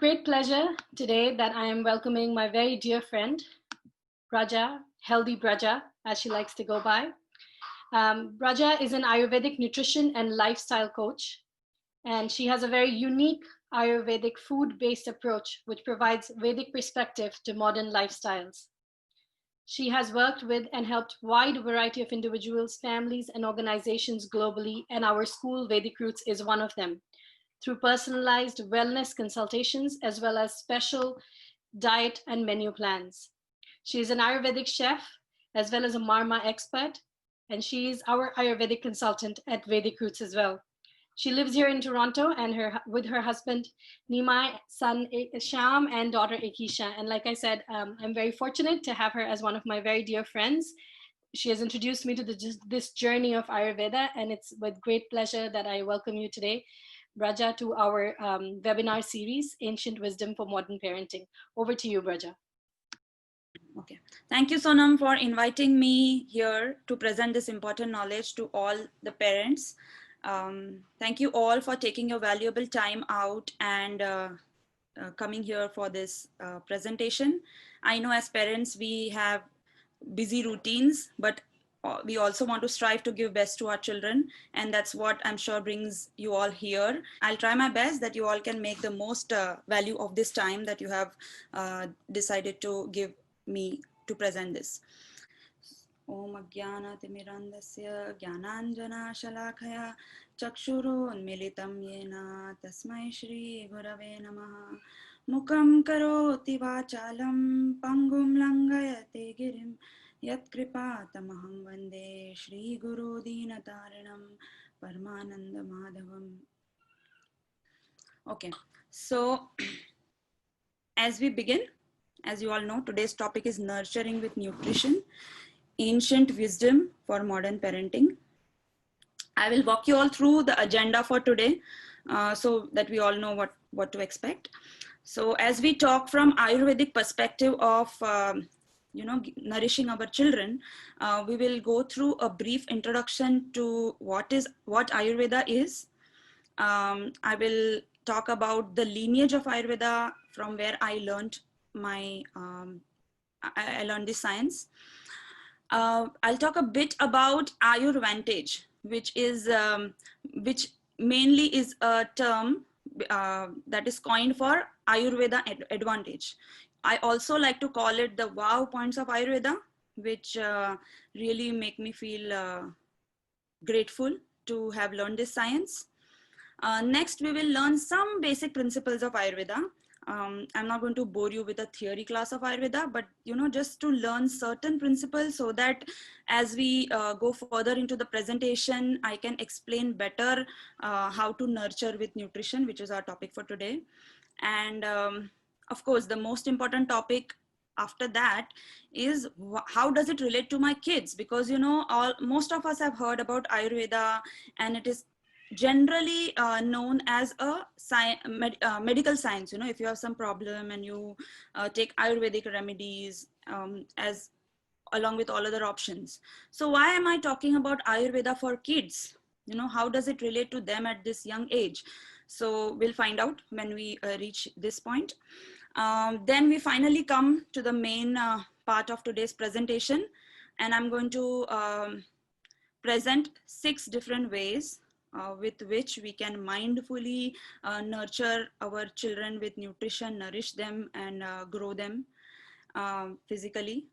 great pleasure today that I am welcoming my very dear friend, Braja, Healthy Braja, as she likes to go by. Braja is an Ayurvedic nutrition and lifestyle coach, and she has a very unique Ayurvedic food-based approach, which provides Vedic perspective to modern lifestyles. She has worked with and helped wide variety of individuals, families, and organizations globally, and our school, Vedic Roots, is one of them, through personalized wellness consultations as well as special diet and menu plans. She is an Ayurvedic chef as well as a Marma expert, and she is our Ayurvedic consultant at Vedic Roots as well. She lives here in Toronto and with her husband Nimai, son Sham, and daughter Ekisha. And like I said, I'm very fortunate to have her as one of my very dear friends. She has introduced me to this journey of Ayurveda, and it's with great pleasure that I welcome you today, Braja, to our webinar series, Ancient Wisdom for Modern Parenting. Over to you, Braja. Okay. Thank you, Sonam, for inviting me here to present this important knowledge to all the parents. Thank you all for taking your valuable time out and coming here for this presentation. I know as parents, we have busy routines, but we also want to strive to give best to our children, and that's what I'm sure brings you all here. I'll try my best that you all can make the most value of this time that you have decided to give me to present this. Om Ajnanatimirandasya Jnananjana Shalakaya Chakshurunmilitam Yena Tasmai Shri Gurave Namaha Mukam Karoti Vachalam Pangum Langayate Girim Yat Kripatamaham Vande Shri Guru Dinatarinam Paramananda Madhavam. Okay, so as we begin, as you all know, today's topic is nurturing with nutrition, ancient wisdom for modern parenting. I will walk you all through the agenda for today so that we all know what to expect. So as we talk from Ayurvedic perspective of nourishing our children, we will go through a brief introduction to what Ayurveda is. I will talk about the lineage of Ayurveda, from where I learned I learned this science. I'll talk a bit about Ayurvantage, which mainly is a term that is coined for Ayurveda advantage. I also like to call it the wow points of Ayurveda, which really make me feel grateful to have learned this science. Next, we will learn some basic principles of Ayurveda. I'm not going to bore you with a theory class of Ayurveda, but just to learn certain principles so that as we go further into the presentation, I can explain better how to nurture with nutrition, which is our topic for today. And of course, the most important topic after that is how does it relate to my kids? Because most of us have heard about Ayurveda, and it is generally known as a medical science. If you have some problem and you take Ayurvedic remedies as along with all other options. So why am I talking about Ayurveda for kids? How does it relate to them at this young age? So we'll find out when we reach this point. Then we finally come to the main part of today's presentation, and I'm going to present 6 different ways with which we can mindfully nurture our children with nutrition, nourish them, and grow them physically.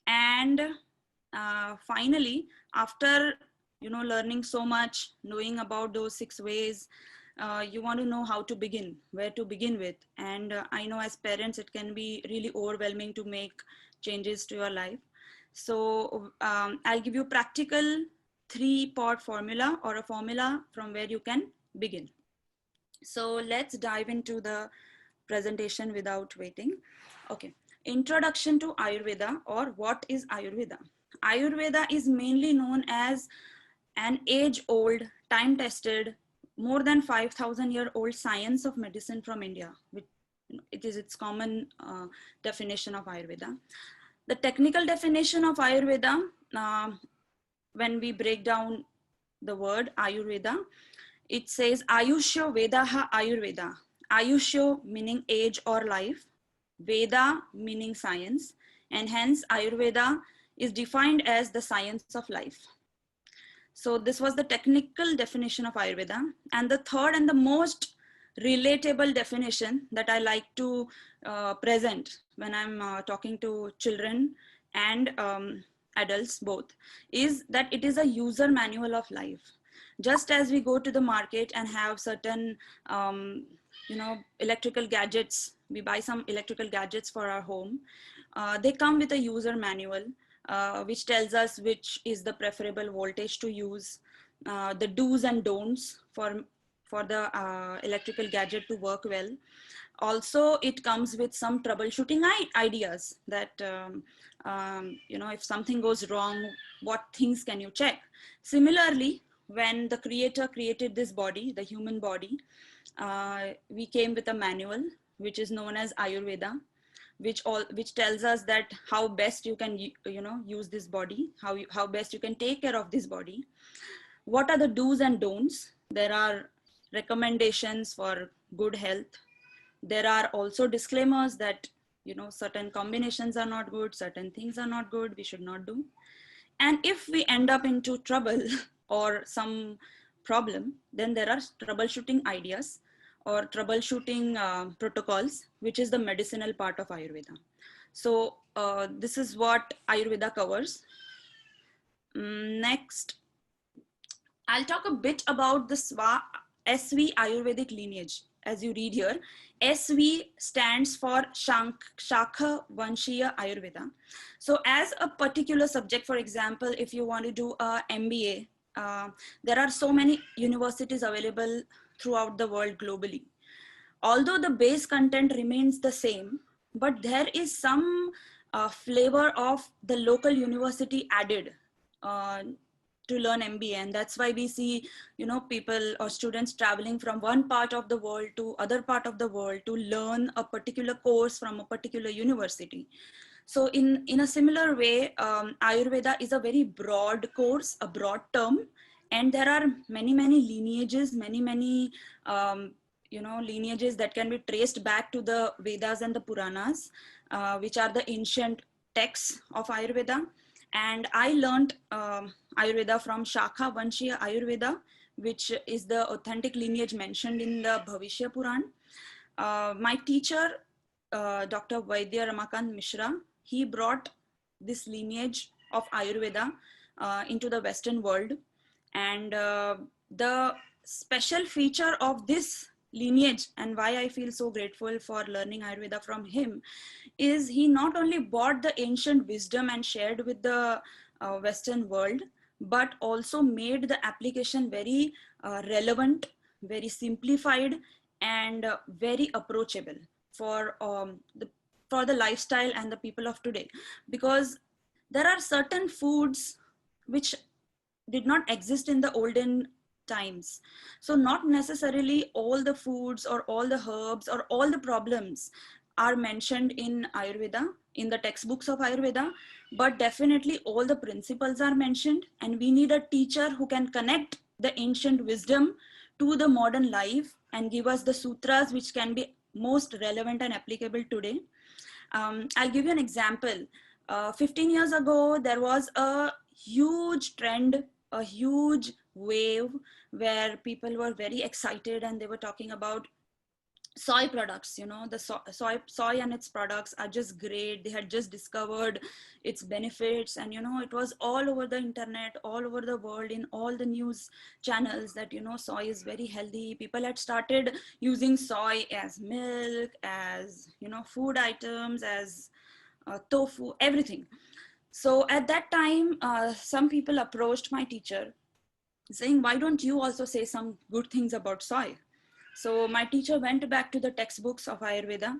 And finally, after learning so much, knowing about those 6 ways, you want to know how to begin, where to begin with. And I know as parents, it can be really overwhelming to make changes to your life. So I'll give you practical 3-part formula, or a formula from where you can begin. So let's dive into the presentation without waiting. Okay, introduction to Ayurveda, or what is Ayurveda? Ayurveda is mainly known as an age-old, time-tested, more than 5,000-year-old science of medicine from India. It is its common definition of Ayurveda. The technical definition of Ayurveda, when we break down the word Ayurveda, it says Ayushya Vedaha Ayurveda. Ayushyo meaning age or life, Veda meaning science, and hence Ayurveda is defined as the science of life. So this was the technical definition of Ayurveda. And the third and the most relatable definition that I like to present when I'm talking to children and adults both is that it is a user manual of life. Just as we go to the market and have certain electrical gadgets, we buy some electrical gadgets for our home, they come with a user manual which tells us which is the preferable voltage to use, the do's and don'ts for the electrical gadget to work well. Also, it comes with some troubleshooting ideas that, if something goes wrong, what things can you check? Similarly, when the creator created this body, the human body, we came with a manual, which is known as Ayurveda, which tells us that how best you can use this body, how best you can take care of this body. What are the do's and don'ts? There are recommendations for good health. There are also disclaimers that certain combinations are not good, certain things are not good, we should not do. And if we end up into trouble or some problem, then there are troubleshooting ideas or troubleshooting protocols, which is the medicinal part of Ayurveda. So this is what Ayurveda covers. Next, I'll talk a bit about the SV Ayurvedic lineage. As you read here, SV stands for Shakha Vanshiya Ayurveda. So as a particular subject, for example, if you want to do a MBA, there are so many universities available throughout the world globally. Although the base content remains the same, but there is some flavor of the local university added to learn MBA, and that's why we see people or students traveling from one part of the world to other part of the world to learn a particular course from a particular university. So in a similar way, Ayurveda is a very broad course, a broad term, and there are many lineages, many lineages that can be traced back to the Vedas and the Puranas, which are the ancient texts of Ayurveda. And I learned Ayurveda from Shakha Vanshiya Ayurveda, which is the authentic lineage mentioned in the Bhavishya Puran. My teacher, Dr. Vaidya Ramakant Mishra, he brought this lineage of Ayurveda into the Western world. And the special feature of this lineage, and why I feel so grateful for learning Ayurveda from him, is he not only brought the ancient wisdom and shared with the Western world, but also made the application very relevant, very simplified, and very approachable for the lifestyle and the people of today. Because there are certain foods which did not exist in the olden times. So not necessarily all the foods or all the herbs or all the problems are mentioned in Ayurveda, in the textbooks of Ayurveda, but definitely all the principles are mentioned, and we need a teacher who can connect the ancient wisdom to the modern life and give us the sutras which can be most relevant and applicable today. I'll give you an example. 15 years ago, there was a huge trend, a huge wave where people were very excited and they were talking about soy products. The soy and its products are just great. They had just discovered its benefits, and it was all over the internet, all over the world, in all the news channels that soy is very healthy. People had started using soy as milk, as food items, as tofu, everything. So at that time, some people approached my teacher saying, why don't you also say some good things about soy? So my teacher went back to the textbooks of Ayurveda,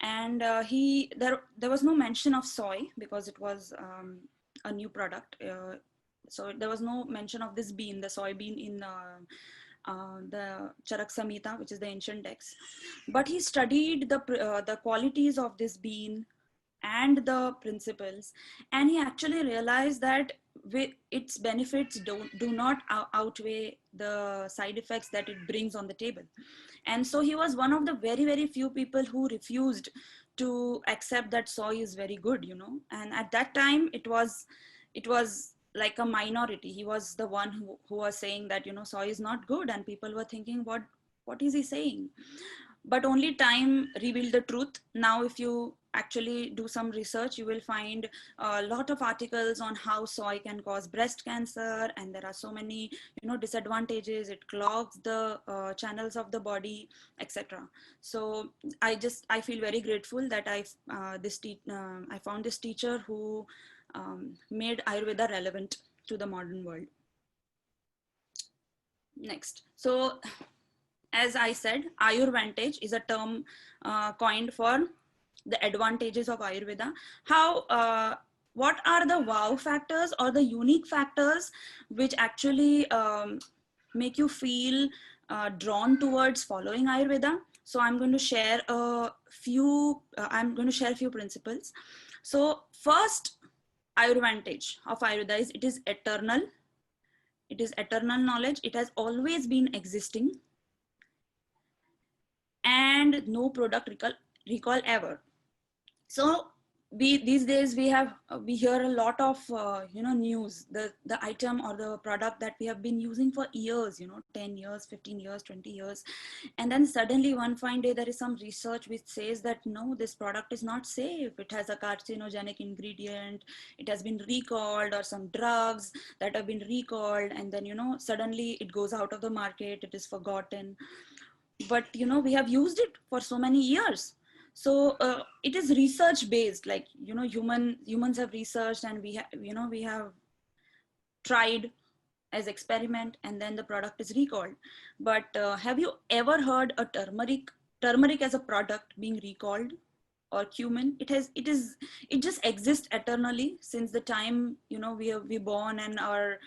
and there was no mention of soy because it was a new product. So there was no mention of this bean, the soybean, in the Charak Samhita, which is the ancient text. But he studied the qualities of this bean and the principles, and he actually realized that its benefits do not outweigh the side effects that it brings on the table. And so he was one of the very, very few people who refused to accept that soy is very good, you know. And at that time, it was like a minority. He was the one who was saying that, you know, soy is not good, and people were thinking, what is he saying? But only time revealed the truth. Now, if you actually do some research, you will find a lot of articles on how soy can cause breast cancer, and there are so many, you know, disadvantages. It clogs the channels of the body, etc. So I feel very grateful that I found this teacher who made Ayurveda relevant to the modern world. Next, so as I said, Ayurvantage is a term coined for the advantages of Ayurveda. What are the wow factors or the unique factors which actually make you feel drawn towards following Ayurveda? So I'm going to share a few. I'm going to share a few principles. So first, Ayurvantage of Ayurveda is it is eternal. It is eternal knowledge. It has always been existing, and no product recall ever. So these days we hear a lot of news, the item or the product that we have been using for years, 10 years, 15 years, 20 years, and then suddenly one fine day there is some research which says that no, this product is not safe, it has a carcinogenic ingredient, it has been recalled, or some drugs that have been recalled, and then suddenly it goes out of the market, it is forgotten. But we have used it for so many years. So it is research based, like humans have researched, and we have tried as experiment, and then the product is recalled. But have you ever heard a turmeric as a product being recalled, or cumin? It just exists eternally since the time we born, and our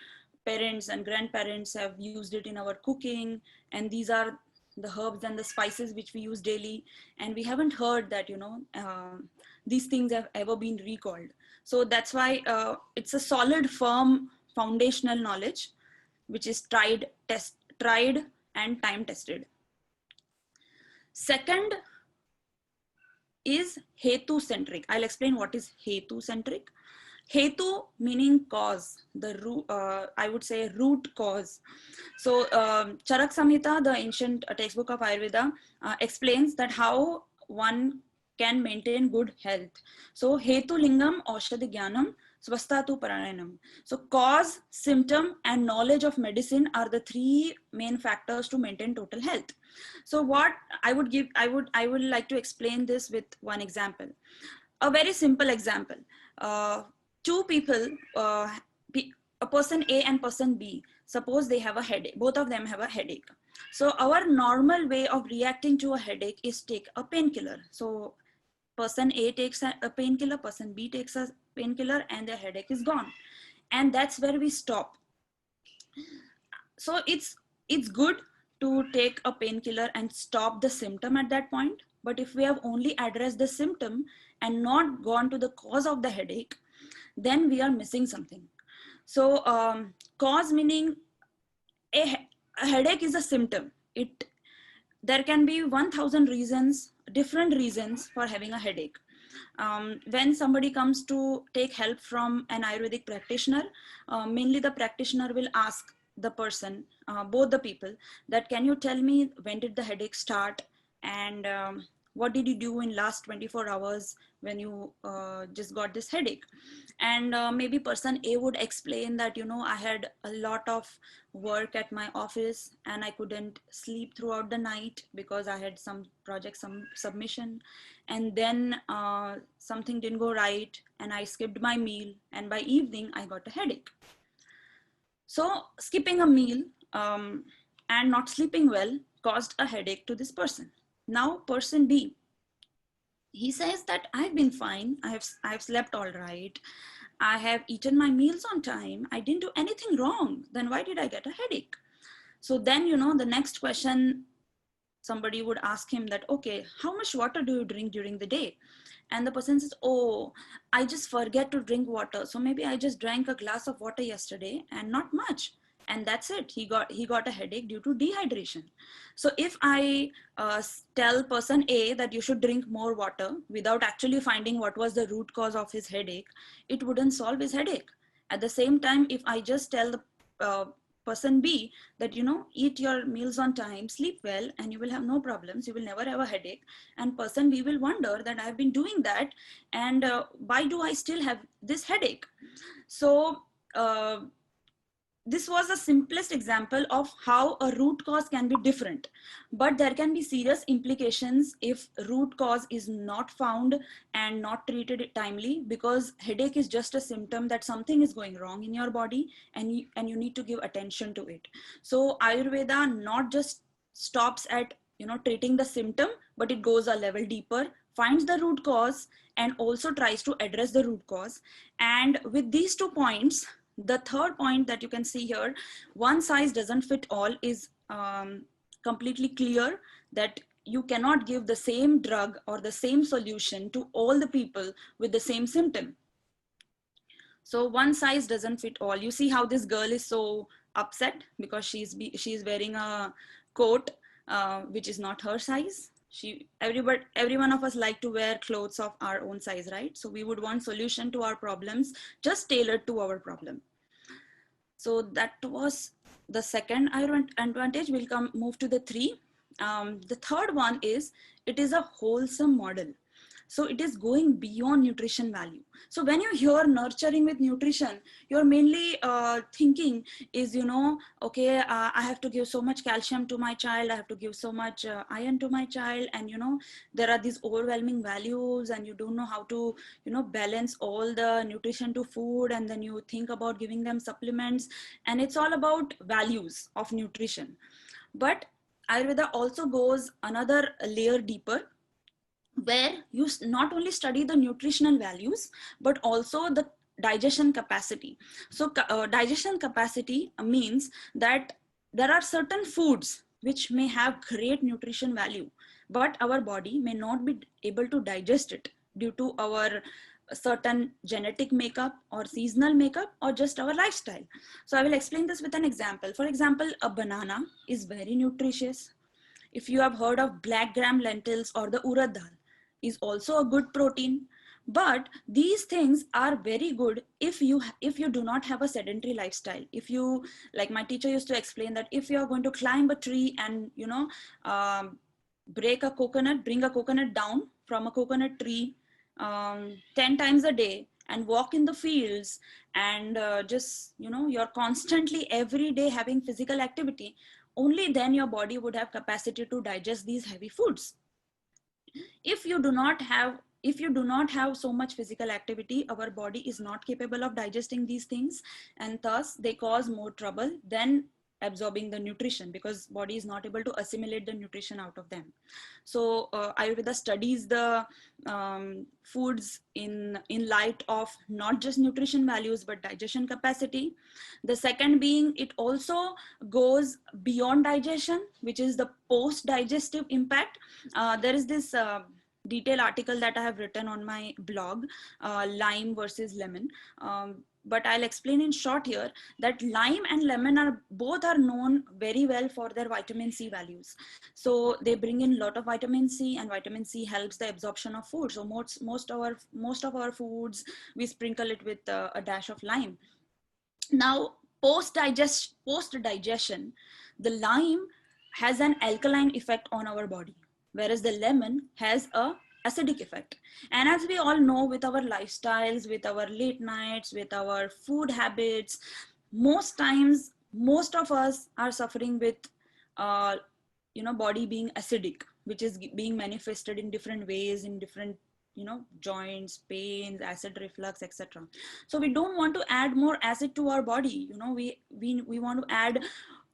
parents and grandparents have used it in our cooking, and these are the herbs and the spices which we use daily, and we haven't heard that these things have ever been recalled. So that's why it's a solid, firm, foundational knowledge which is tried and time tested. Second is hetu centric. I'll explain what is hetu centric. Hetu meaning cause, the root, I would say root cause. So Charak Samhita, the ancient textbook of Ayurveda, explains that how one can maintain good health. So hetu lingam aushadhi jnanam swastatu paranam. So cause, symptom, and knowledge of medicine are the three main factors to maintain total health. So what I would like to explain this with one example. A very simple example. Two people, a person A and person B, suppose they have a headache, both of them have a headache. So our normal way of reacting to a headache is take a painkiller. So person A takes a painkiller, person B takes a painkiller, and their headache is gone. And that's where we stop. So it's good to take a painkiller and stop the symptom at that point. But if we have only addressed the symptom and not gone to the cause of the headache, then we are missing something. So cause meaning a headache is a symptom. There can be 1,000 reasons, different reasons for having a headache. When somebody comes to take help from an Ayurvedic practitioner, mainly the practitioner will ask the person, both the people, that can you tell me when did the headache start, and what did you do in last 24 hours when you just got this headache? And maybe person A would explain that, I had a lot of work at my office and I couldn't sleep throughout the night because I had some project, some submission. And then something didn't go right and I skipped my meal, and by evening I got a headache. So skipping a meal and not sleeping well caused a headache to this person. Now person B, he says that I've been fine. I've slept all right. I have eaten my meals on time. I didn't do anything wrong. Then why did I get a headache? So then, the next question somebody would ask him that, okay, how much water do you drink during the day? And the person says, oh, I just forget to drink water, so maybe I just drank a glass of water yesterday and not much, and that's it. He got a headache due to dehydration. So if I tell person A that you should drink more water without actually finding what was the root cause of his headache, it wouldn't solve his headache. At the same time, if I just tell the person B that, you know, eat your meals on time, sleep well, and you will have no problems, you will never have a headache, and person B will wonder that I've been doing that, and why do I still have this headache? So this was the simplest example of how a root cause can be different, but there can be serious implications if root cause is not found and not treated timely, because headache is just a symptom that something is going wrong in your body, and you need to give attention to it. So Ayurveda not just stops at, you know, treating the symptom, but it goes a level deeper, finds the root cause, and also tries to address the root cause. And with these 2 points, the third point that you can see here, one size doesn't fit all, is completely clear, that you cannot give the same drug or the same solution to all the people with the same symptom. So one size doesn't fit all. You see how this girl is so upset because she's wearing a coat which is not her size. Every one of us like to wear clothes of our own size, right? So we would want solution to our problems just tailored to our problem. So that was the second advantage. We'll move to the three. The third one is, it is a wholesome model. So it is going beyond nutrition value. So when you hear nurturing with nutrition, you're mainly thinking is, you know, okay, I have to give so much calcium to my child, I have to give so much iron to my child, and you know, there are these overwhelming values, and you don't know how to, you know, balance all the nutrition to food, and then you think about giving them supplements, and it's all about values of nutrition. But Ayurveda also goes another layer deeper, where you not only study the nutritional values, but also the digestion capacity. So digestion capacity means that there are certain foods which may have great nutrition value, but our body may not be able to digest it due to our certain genetic makeup or seasonal makeup or just our lifestyle. So I will explain this with an example. For example, a banana is very nutritious. If you have heard of black gram lentils or the urad dal, is also a good protein. But these things are very good if you do not have a sedentary lifestyle. If you, like my teacher used to explain, that if you are going to climb a tree and, you know, bring a coconut down from a coconut tree 10 times a day, and walk in the fields, and just, you know, you're constantly every day having physical activity, only then your body would have capacity to digest these heavy foods. If you do not have so much physical activity, our body is not capable of digesting these things, and thus they cause more trouble than absorbing the nutrition, because body is not able to assimilate the nutrition out of them. So Ayurveda studies the foods in light of not just nutrition values but digestion capacity. The second being, it also goes beyond digestion, which is the post digestive impact. There is this detailed article that I have written on my blog, lime versus lemon. But I'll explain in short here that lime and lemon are both known very well for their vitamin C values. So they bring in a lot of vitamin C, and vitamin C helps the absorption of food. So most of our foods, we sprinkle it with a dash of lime. Now, post digestion, the lime has an alkaline effect on our body, whereas the lemon has a acidic effect. And as we all know, with our lifestyles, with our late nights, with our food habits, most times most of us are suffering with body being acidic, which is being manifested in different ways, in different joints, pains, acid reflux, etc. So we don't want to add more acid to our body. We want to add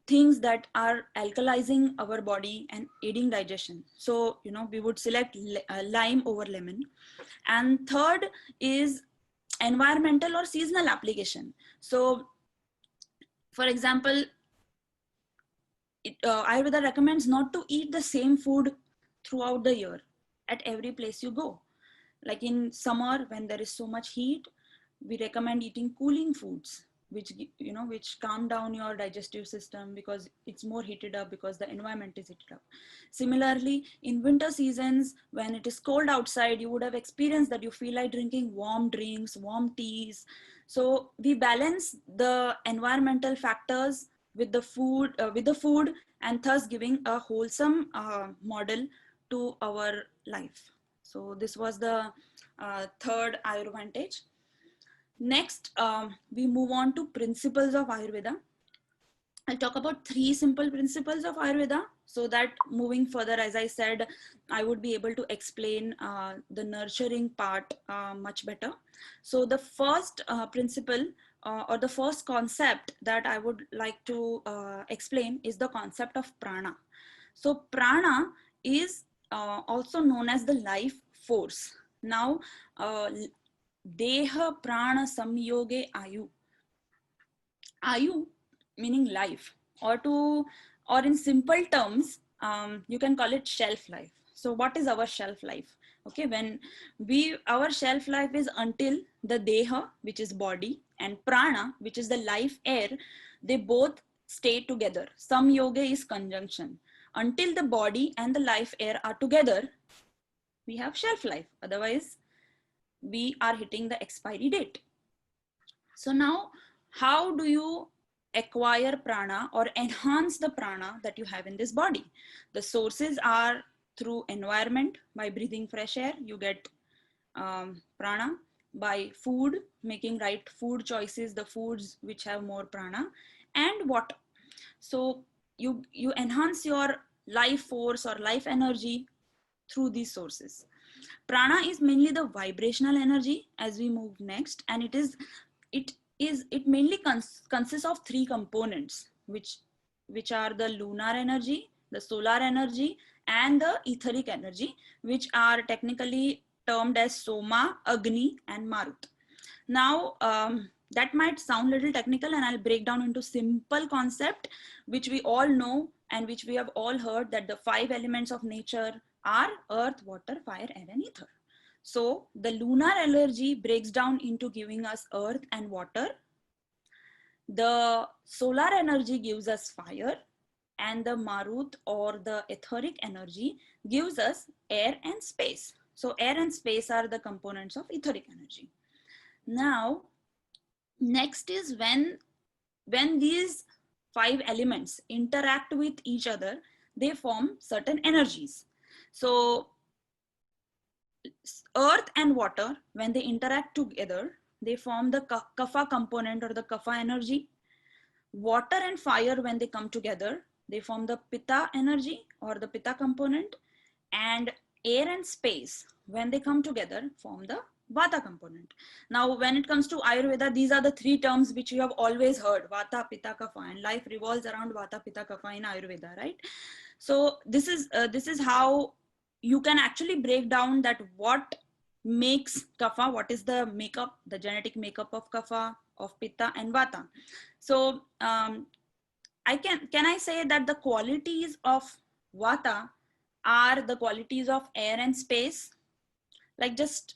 things that are alkalizing our body and aiding digestion. So we would select lime over lemon. And third is environmental or seasonal application. So for example, Ayurveda recommends not to eat the same food throughout the year at every place you go. Like in summer, when there is so much heat, we recommend eating cooling foods, which which calm down your digestive system because it's more heated up because the environment is heated up. Similarly, in winter seasons, when it is cold outside, you would have experienced that you feel like drinking warm drinks, warm teas. So we balance the environmental factors with the food, and thus giving a wholesome model to our life. So this was the third Ayurvantage. Next, we move on to principles of Ayurveda. I'll talk about 3 simple principles of Ayurveda, so that moving further, as I said, I would be able to explain the nurturing part much better. So the first principle or the first concept that I would like to explain is the concept of prana. So prana is also known as the life force. Now, deha prana samyoge ayu. Ayu meaning life, or in simple terms, you can call it shelf life. So what is our shelf life? Okay, when our shelf life is until the deha, which is body, and prana, which is the life air, they both stay together. Samyoga is conjunction. Until the body and the life air are together, we have shelf life. Otherwise, we are hitting the expiry date. So now, how do you acquire prana or enhance the prana that you have in this body? The sources are through environment. By breathing fresh air, you get prana. By food, making right food choices, the foods which have more prana, and water. So you enhance your life force or life energy through these sources. Prana is mainly the vibrational energy as we move next, and it mainly consists of 3 components, which are the lunar energy, the solar energy, and the etheric energy, which are technically termed as Soma, Agni, and Marut. Now, that might sound a little technical, and I'll break down into simple concept, which we all know and which we have all heard, that the 5 elements of nature are earth, water, fire, air, and ether. So the lunar energy breaks down into giving us earth and water. The solar energy gives us fire, and the marut or the etheric energy gives us air and space. So air and space are the components of etheric energy. Now, next is when these 5 elements interact with each other, they form certain energies. So earth and water, when they interact together, they form the kapha component or the kapha energy. Water and fire, when they come together, they form the pitta energy or the pitta component. And air and space, when they come together, form the vata component. Now, when it comes to Ayurveda, these are the 3 terms which you have always heard: vata, pitta, kapha, and life revolves around vata, pitta, kapha in Ayurveda, right? So this is how you can actually break down that what makes kapha, what is the makeup, the genetic makeup of kapha, of pitta, and vata. So can I say that the qualities of vata are the qualities of air and space? Like, just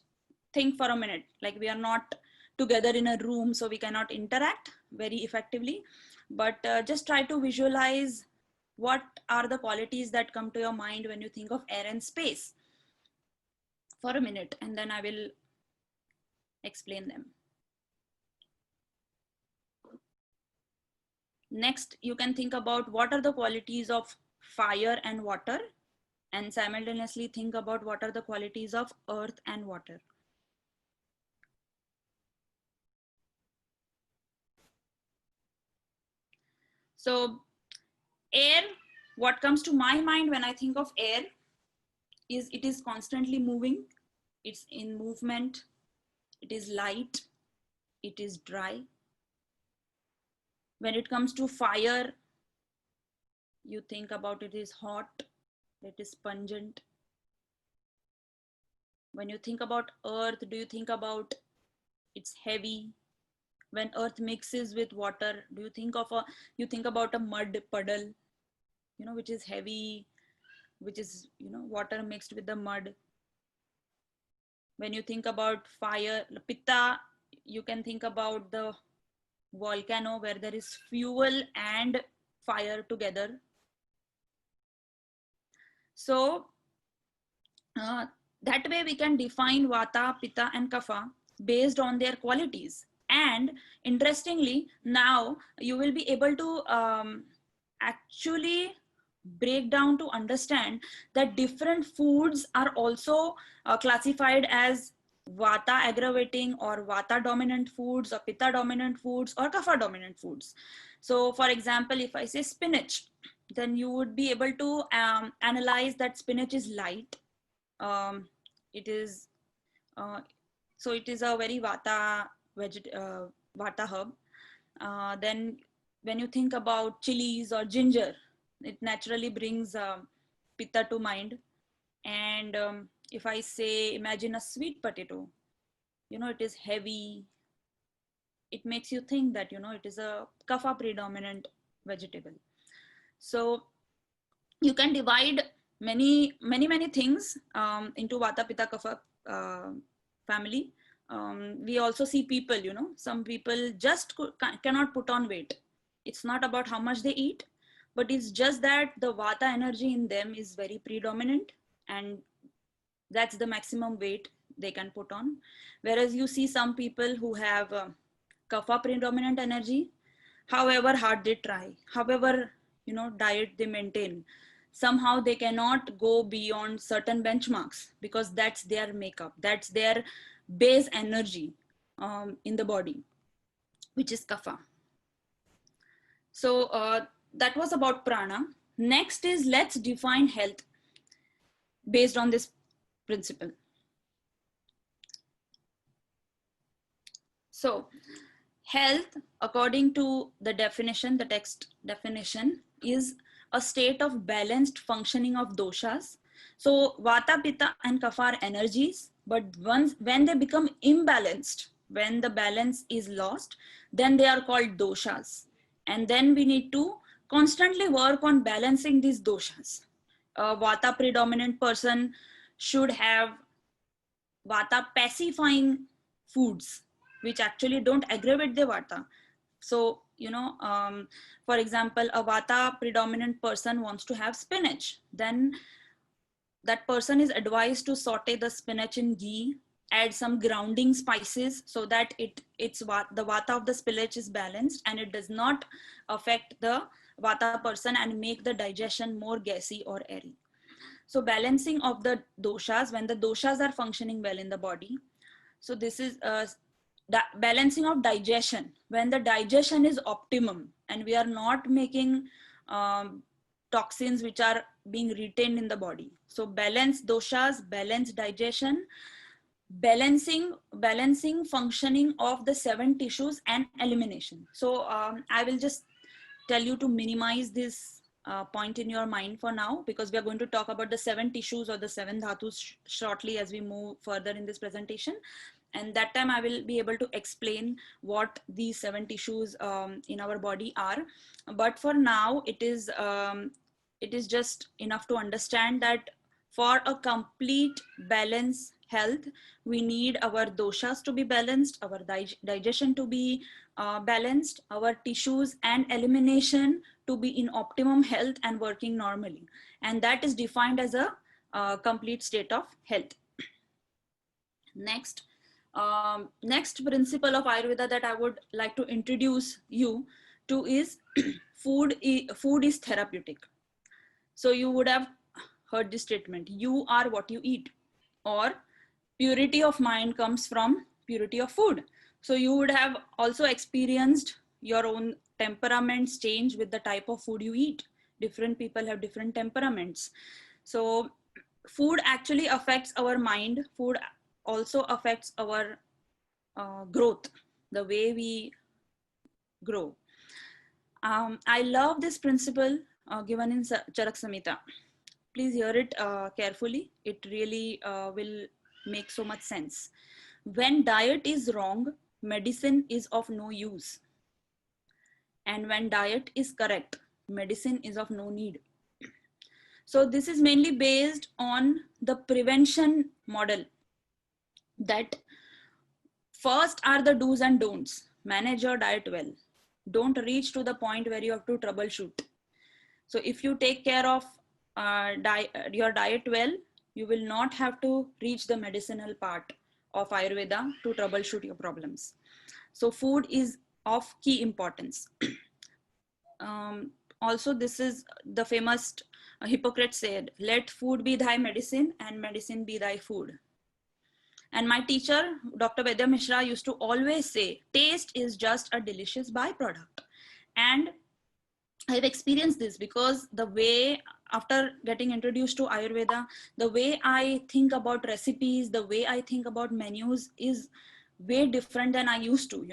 think for a minute, like we are not together in a room, so we cannot interact very effectively, but just try to visualize what are the qualities that come to your mind when you think of air and space for a minute, and then I will explain them. Next, you can think about what are the qualities of fire and water, and simultaneously think about what are the qualities of earth and water. So air, what comes to my mind when I think of air is it is constantly moving, it's in movement, it is light, it is dry. When it comes to fire, you think about it is hot, it is pungent. When you think about earth, do you think about it's heavy? When earth mixes with water, do you think about a mud puddle? which is heavy, which is, water mixed with the mud. When you think about fire, pitta, you can think about the volcano where there is fuel and fire together. So that way we can define vata, pitta and kapha based on their qualities. And interestingly, now you will be able to actually break down to understand that different foods are also classified as vata aggravating or vata dominant foods or pitta dominant foods or kapha dominant foods. So for example, if I say spinach, then you would be able to analyze that spinach is light. It is so it is a very vata vata herb. Then when you think about chilies or ginger, it naturally brings pitta to mind. And if I say, imagine a sweet potato, it is heavy. It makes you think that, it is a kapha predominant vegetable. So you can divide many things into vata, pitta, kapha family. We also see people, some people just cannot put on weight. It's not about how much they eat, but it's just that the vata energy in them is very predominant, and that's the maximum weight they can put on. Whereas you see some people who have kapha predominant energy, however hard they try, however diet they maintain, somehow they cannot go beyond certain benchmarks because that's their makeup, that's their base energy in the body, which is kapha. So that was about prana. Next is, let's define health based on this principle. So health, according to the definition, the text definition, is a state of balanced functioning of doshas. So vata, pitta and kapha are energies, but when they become imbalanced, when the balance is lost, then they are called doshas. And then we need to constantly work on balancing these doshas. A vata predominant person should have vata pacifying foods, which actually don't aggravate the vata. So, for example, a vata predominant person wants to have spinach. Then that person is advised to saute the spinach in ghee, add some grounding spices so that the vata of the spinach is balanced and it does not affect the vata person and make the digestion more gassy or airy. So balancing of the doshas, when the doshas are functioning well in the body. So this is balancing of digestion, when the digestion is optimum and we are not making toxins which are being retained in the body. So balance doshas, balance digestion, balancing functioning of the 7 tissues and elimination. So I will just tell you to minimize this point in your mind for now, because we are going to talk about the 7 tissues or the 7 dhatus shortly as we move further in this presentation. And that time I will be able to explain what these 7 tissues in our body are. But for now, it is just enough to understand that for a complete balance health, we need our doshas to be balanced, our digestion to be balanced, our tissues and elimination to be in optimum health and working normally. And that is defined as a complete state of health. Next principle of Ayurveda that I would like to introduce you to is food is therapeutic. So you would have heard this statement, you are what you eat, or purity of mind comes from purity of food. So you would have also experienced your own temperaments change with the type of food you eat. Different people have different temperaments. So food actually affects our mind. Food also affects our growth, the way we grow. I love this principle given in Charak Samhita. Please hear it carefully. It really will make so much sense. When diet is wrong, medicine is of no use. And when diet is correct, medicine is of no need. So this is mainly based on the prevention model, that first are the do's and don'ts. Manage your diet well. Don't reach to the point where you have to troubleshoot. So if you take care of your diet well, you will not have to reach the medicinal part of Ayurveda to troubleshoot your problems. So food is of key importance. Also, this is the famous Hippocrates said, let food be thy medicine and medicine be thy food. And my teacher, Dr. Vedya Mishra, used to always say, taste is just a delicious byproduct. And I've experienced this because the way, after getting introduced to Ayurveda, the way I think about recipes, the way I think about menus is way different than I used to.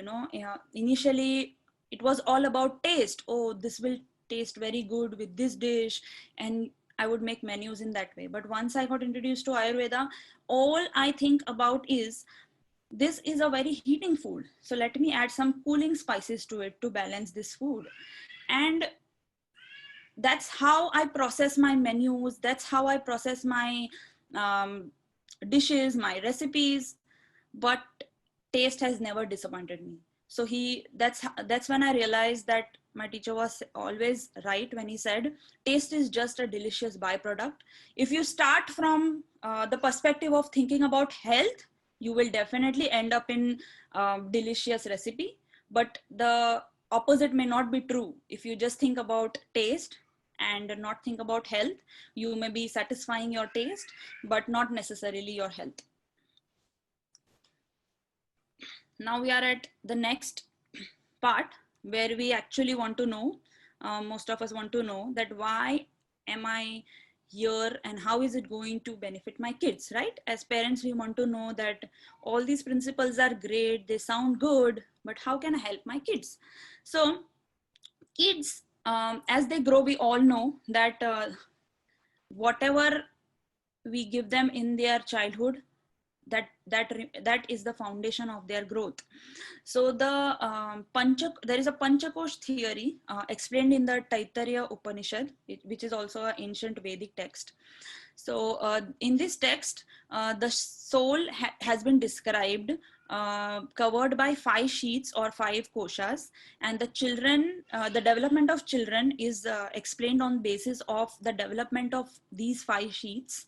Initially it was all about taste. Oh, this will taste very good with this dish, and I would make menus in that way. But once I got introduced to Ayurveda, all I think about is, this is a very heating food, so let me add some cooling spices to it to balance this food. And that's how I process my menus, that's how I process my dishes, my recipes. But taste has never disappointed me. So that's when I realized that my teacher was always right when he said taste is just a delicious byproduct. If you start from the perspective of thinking about health, you will definitely end up in delicious recipe. But the opposite may not be true. If you just think about taste and not think about health, you may be satisfying your taste but not necessarily your health. Now we are at the next part where we actually want to know, most of us want to know, that why am I here and how is it going to benefit my kids, right? As parents, we want to know that all these principles are great, they sound good, but how can I help my kids? So kids, as they grow, we all know that whatever we give them in their childhood, that is the foundation of their growth. So there is a Panchakosh theory explained in the Taittiriya Upanishad, which is also an ancient Vedic text. So in this text, the soul has been described covered by 5 sheets or 5 koshas, and the development of children is explained on basis of the development of these 5 sheets.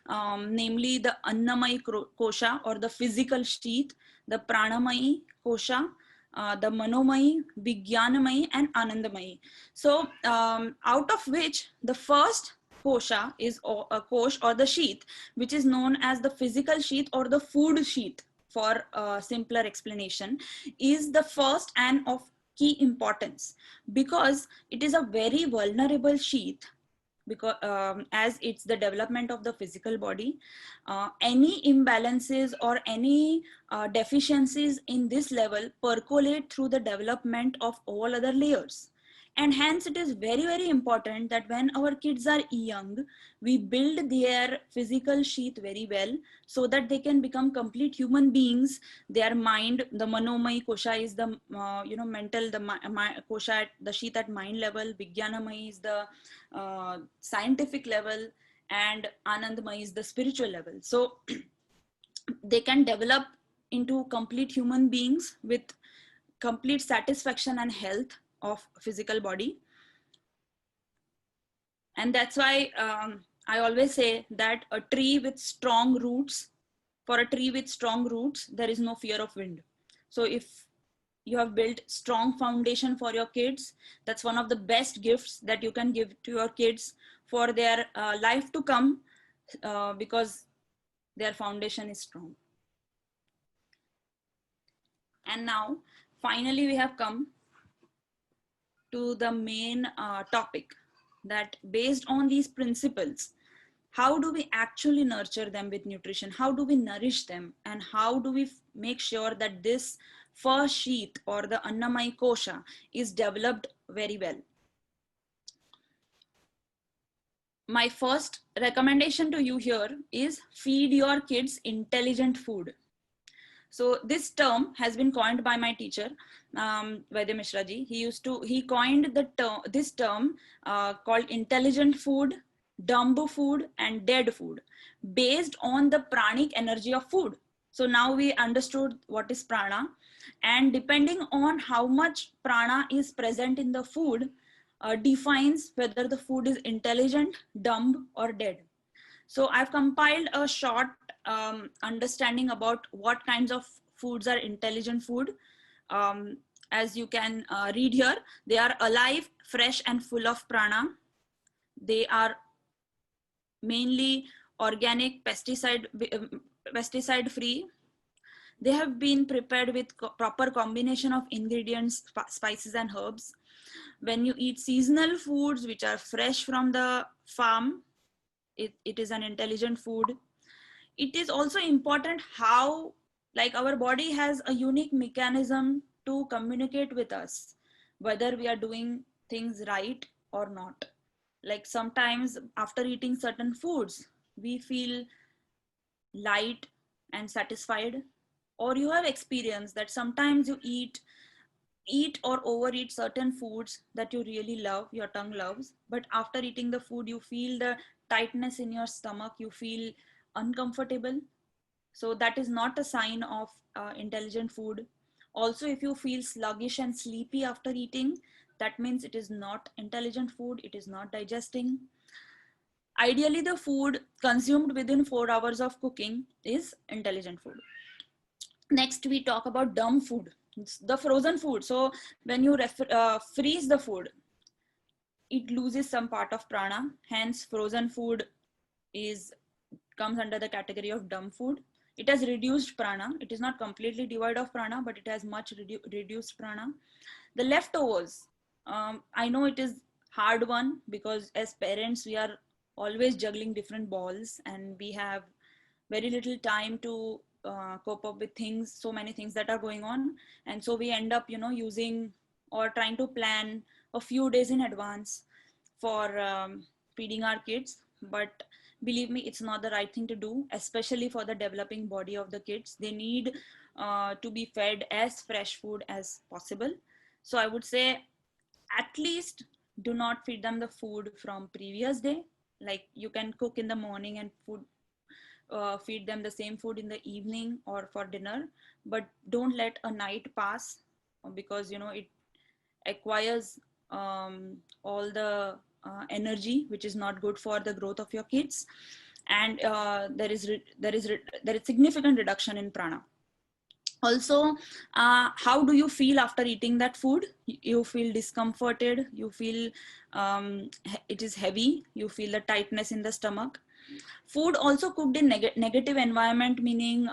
Namely the Annamayi kosha or the physical sheath, the Pranamayi kosha, the Manomai, Vijnanamayi, and Anandamayi. So out of which the first kosha is a kosh or the sheath, which is known as the physical sheath or the food sheath, for a simpler explanation, is the first and of key importance, because it is a very vulnerable sheath. Because as it's the development of the physical body, any imbalances or any deficiencies in this level percolate through the development of all other layers. And hence it is very, very important that when our kids are young, we build their physical sheath very well so that they can become complete human beings. Their mind, the Manomai kosha is the mental, the kosha at the sheath at mind level, Vijnanamai is the scientific level, and Anandamai is the spiritual level. So they can develop into complete human beings with complete satisfaction and health of physical body. And that's why I always say that a tree with strong roots, for a tree with strong roots, there is no fear of wind. So if you have built strong foundation for your kids, that's one of the best gifts that you can give to your kids for their life to come, because their foundation is strong. And now finally we have come to the main topic, that based on these principles, how do we actually nurture them with nutrition? How do we nourish them? And how do we make sure that this first sheath or the Annamayi kosha is developed very well? My first recommendation to you here is feed your kids intelligent food. So this term has been coined by my teacher, Vaidya Mishra ji. He coined this term called intelligent food dumb food, and dead food based on the pranic energy of food. So now we understood what is prana, and depending on how much prana is present in the food, defines whether the food is intelligent, dumb, or dead. So I've compiled a short understanding about what kinds of foods are intelligent food. Um, as you can read here, they are alive, fresh, and full of prana. They are mainly organic, pesticide free. They have been prepared with proper combination of ingredients, spices, and herbs. When you eat seasonal foods which are fresh from the farm, it is an intelligent food. It is also important how, like, our body has a unique mechanism to communicate with us whether we are doing things right or not. Like sometimes after eating certain foods we feel light and satisfied, or you have experienced that sometimes you eat or overeat certain foods that you really love, your tongue loves, but after eating the food you feel the tightness in your stomach, you feel uncomfortable. So that is not a sign of intelligent food. Also, if you feel sluggish and sleepy after eating, that means it is not intelligent food, it is not digesting. Ideally, the food consumed within 4 hours of cooking is intelligent food. Next, we talk about dumb food. It's the frozen food. So when you freeze the food, it loses some part of prana. Hence, frozen food comes under the category of dumb food. It has reduced prana. It is not completely devoid of prana, but it has much reduced prana. The leftovers, I know it is hard one because as parents we are always juggling different balls and we have very little time to cope up with things, so many things that are going on, and so we end up using or trying to plan a few days in advance for feeding our kids. But believe me, it's not the right thing to do, especially for the developing body of the kids. They need to be fed as fresh food as possible. So I would say at least do not feed them the food from previous day. Like you can cook in the morning and feed them the same food in the evening or for dinner, but don't let a night pass because it acquires all the energy which is not good for the growth of your kids, and there is significant reduction in prana. Also, how do you feel after eating that food? You feel discomforted, you feel it is heavy, you feel the tightness in the stomach. Food also cooked in negative environment, meaning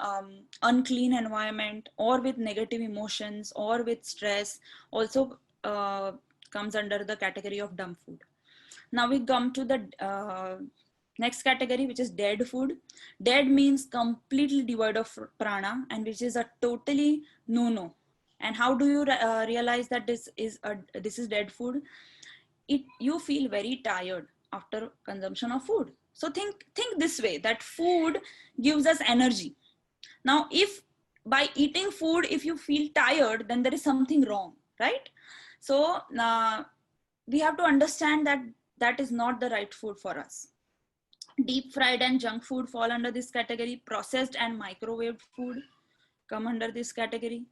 unclean environment or with negative emotions or with stress, also comes under the category of dumb food. Now we come to the next category, which is dead food. Dead means completely devoid of prana, and which is a totally no. And how do you realize that this is dead food? You feel very tired after consumption of food. So think this way, that food gives us energy. Now if by eating food if you feel tired, then there is something wrong, right? So we have to understand that that is not the right food for us. Deep fried and junk food fall under this category. Processed and microwaved food come under this category.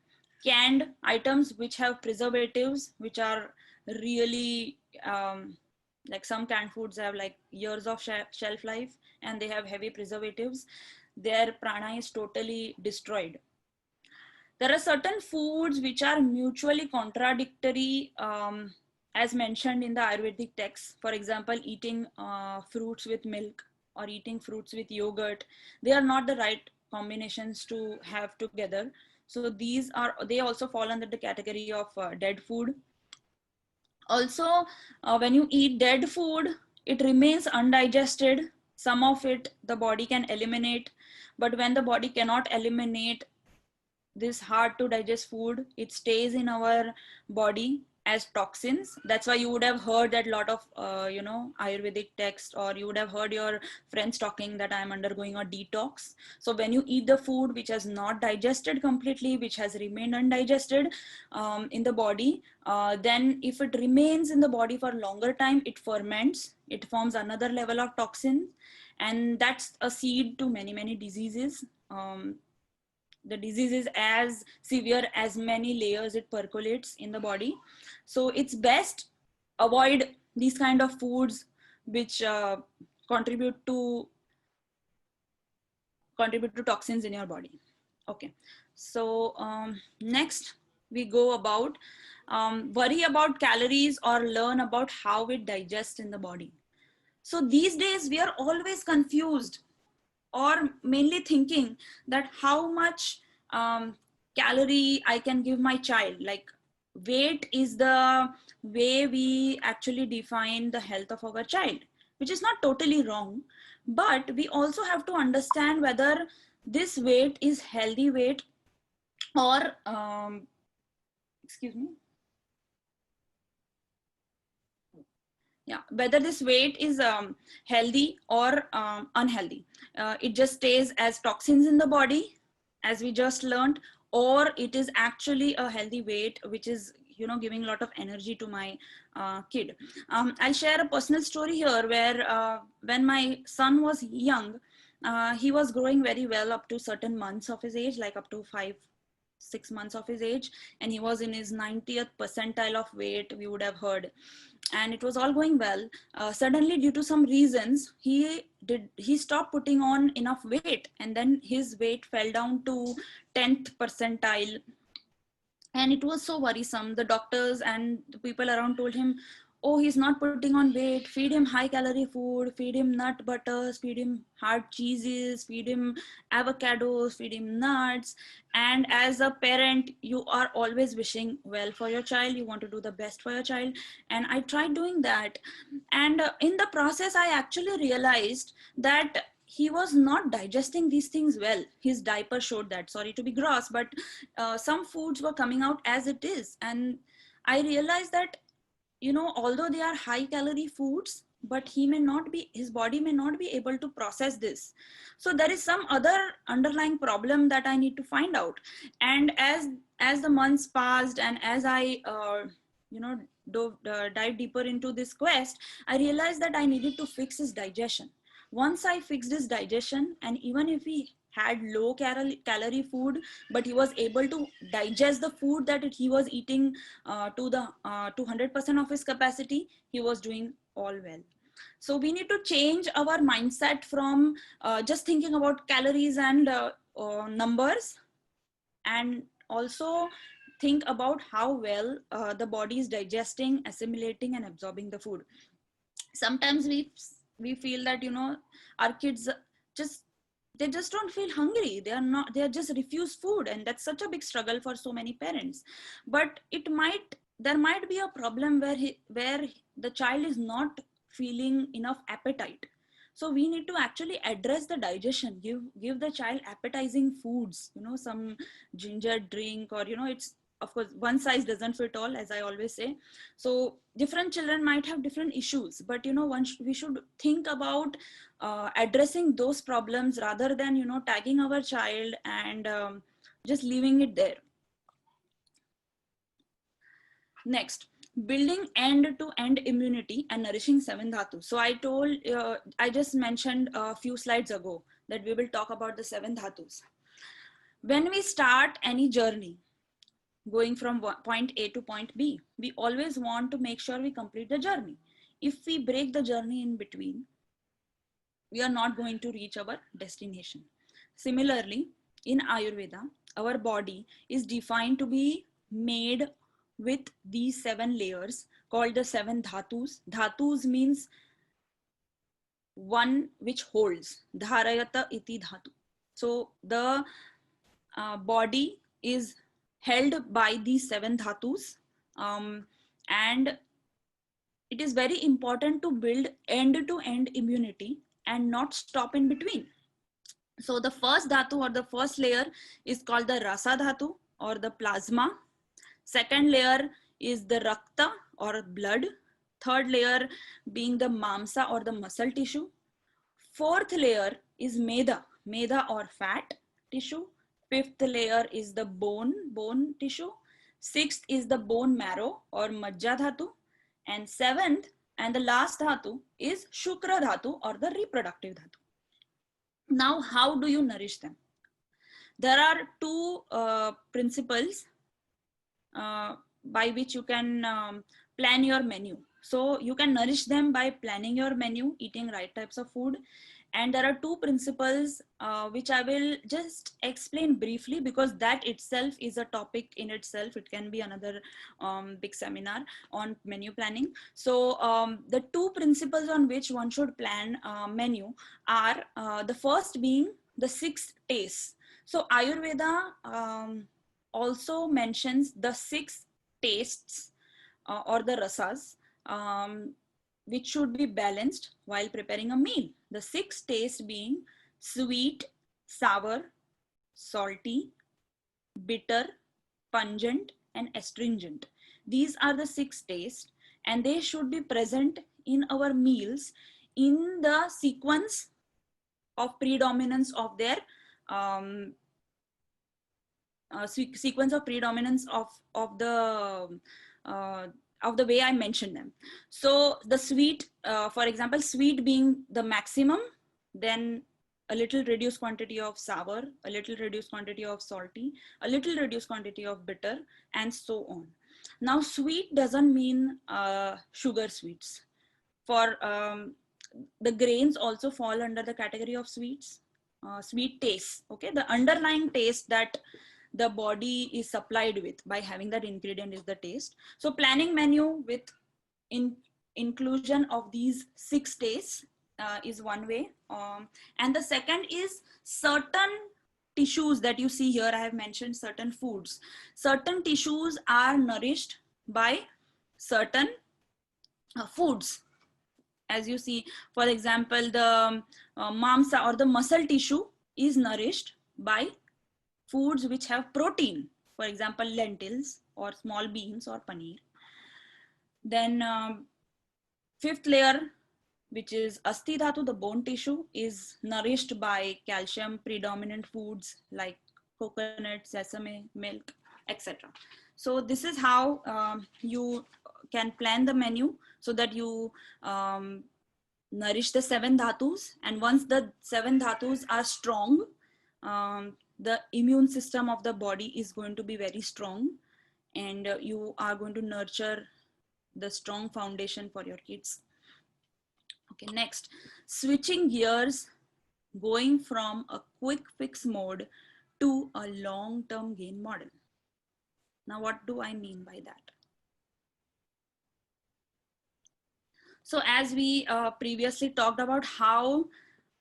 Canned items which have preservatives, which are really like some canned foods have like years of shelf life and they have heavy preservatives, their prana is totally destroyed. There are certain foods which are mutually contradictory, as mentioned in the Ayurvedic text. For example, eating fruits with milk or eating fruits with yogurt, they are not the right combinations to have together. So they also fall under the category of dead food. Also, when you eat dead food, it remains undigested. Some of it the body can eliminate, but when the body cannot eliminate this hard to digest food, it stays in our body as toxins. That's why you would have heard that lot of Ayurvedic text, or you would have heard your friends talking that I'm undergoing a detox. So when you eat the food which has not digested completely, which has remained undigested in the body, then if it remains in the body for longer time, it ferments, it forms another level of toxin, and that's a seed to many diseases. The disease is as severe as many layers it percolates in the body. So it's best avoid these kind of foods which contribute to toxins in your body. Okay, so next we go about worry about calories or learn about how it digests in the body. So these days we are always confused, or mainly thinking that how much calorie I can give my child. Like, weight is the way we actually define the health of our child, which is not totally wrong, but we also have to understand whether this weight is healthy weight, or excuse me, yeah, whether this weight is healthy or unhealthy. It just stays as toxins in the body, as we just learned, or it is actually a healthy weight which is giving a lot of energy to my kid. I'll share a personal story here, where when my son was young, he was growing very well up to certain months of his age, like up to 5-6 months of his age, and he was in his 90th percentile of weight, we would have heard, and it was all going well. Suddenly, due to some reasons, he stopped putting on enough weight, and then his weight fell down to 10th percentile, and it was so worrisome. The doctors and the people around told him, oh, he's not putting on weight, feed him high calorie food, feed him nut butters, feed him hard cheeses, feed him avocados, feed him nuts. And as a parent, you are always wishing well for your child, you want to do the best for your child. And I tried doing that, and in the process I actually realized that he was not digesting these things well. His diaper showed that. Sorry to be gross, but some foods were coming out as it is. And I realized that, although they are high calorie foods, but his body may not be able to process this. So there is some other underlying problem that I need to find out. And as the months passed, and as I dive deeper into this quest, I realized that I needed to fix his digestion. Once I fixed his digestion, and even if he had low calorie food, but he was able to digest the food that he was eating to the 200% of his capacity, he was doing all well. So we need to change our mindset from just thinking about calories and numbers, and also think about how well the body is digesting, assimilating, and absorbing the food. Sometimes we feel that our kids just don't feel hungry, they are just refuse food, and that's such a big struggle for so many parents. But there might be a problem where the child is not feeling enough appetite. So we need to actually address the digestion, give the child appetizing foods, some ginger drink, or it's, of course, one size doesn't fit all, as I always say. So different children might have different issues, but we should think about addressing those problems, rather than tagging our child and just leaving it there. Next, building end-to-end immunity and nourishing 7 dhatus. So I just mentioned a few slides ago that we will talk about the 7 dhatus. When we start any journey, going from point A to point B, we always want to make sure we complete the journey. If we break the journey in between, we are not going to reach our destination. Similarly, in Ayurveda, our body is defined to be made with these 7 layers called the 7 dhatus. Dhatus means one which holds. Dharayata iti dhatu. So the body is held by these 7 dhatus, and it is very important to build end-to-end immunity and not stop in between. So the first dhatu, or the first layer, is called the rasa dhatu, or the plasma. Second layer is the rakta or blood. Third layer being the mamsa or the muscle tissue. Fourth layer is meda or fat tissue. Fifth layer is the bone tissue. Sixth is the bone marrow or majja dhatu. And seventh and the last dhatu is shukra dhatu or the reproductive dhatu. Now, how do you nourish them? There are two principles by which you can plan your menu. So you can nourish them by planning your menu, eating right types of food. And there are two principles which I will just explain briefly, because that itself is a topic in itself. It can be another big seminar on menu planning. So the two principles on which one should plan menu are the first being the 6 tastes. So Ayurveda also mentions the 6 tastes or the rasas, which should be balanced while preparing a meal. The 6 tastes being sweet, sour, salty, bitter, pungent, and astringent. These are the 6 tastes, and they should be present in our meals in the sequence of predominance of their sequence of predominance of the way I mentioned them. So the sweet, for example, sweet being the maximum, then a little reduced quantity of sour, a little reduced quantity of salty, a little reduced quantity of bitter, and so on. Now, sweet doesn't mean sugar sweets. For the grains also fall under the category of sweets, sweet taste. Okay, the underlying taste that the body is supplied with by having that ingredient is the taste. So planning menu with inclusion of these 6 tastes is one way. And the second is certain tissues that you see here. I have mentioned certain foods. Certain tissues are nourished by certain foods. As you see, for example, the mamsa or the muscle tissue is nourished by foods which have protein, for example, lentils or small beans or paneer. Then 5th layer, which is asti dhatu, the bone tissue, is nourished by calcium predominant foods like coconut, sesame, milk, etc. So this is how you can plan the menu so that you nourish the 7 dhatus. And once the 7 dhatus are strong, the immune system of the body is going to be very strong, and you are going to nurture the strong foundation for your kids. Okay, next, switching gears, going from a quick fix mode to a long-term gain model. Now, what do I mean by that? So as we previously talked about how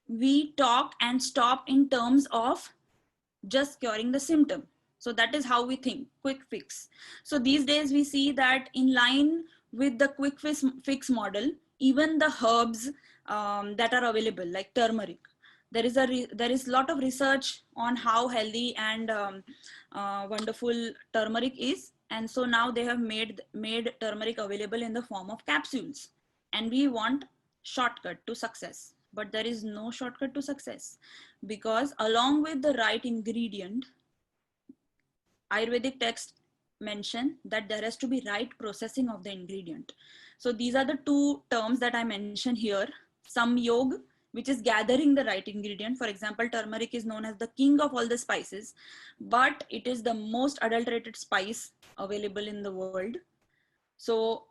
we talk and stop in terms of just curing the symptom. So that is how we think, quick fix. So these days we see that in line with the quick fix model, even the herbs that are available, like turmeric, there is a lot of research on how healthy and wonderful turmeric is. And so now they have made turmeric available in the form of capsules. And we want shortcut to success. But there is no shortcut to success, because along with the right ingredient, Ayurvedic texts mention that there has to be right processing of the ingredient. So these are the two terms that I mentioned here. Samyog, which is gathering the right ingredient. For example, turmeric is known as the king of all the spices, but it is the most adulterated spice available in the world. So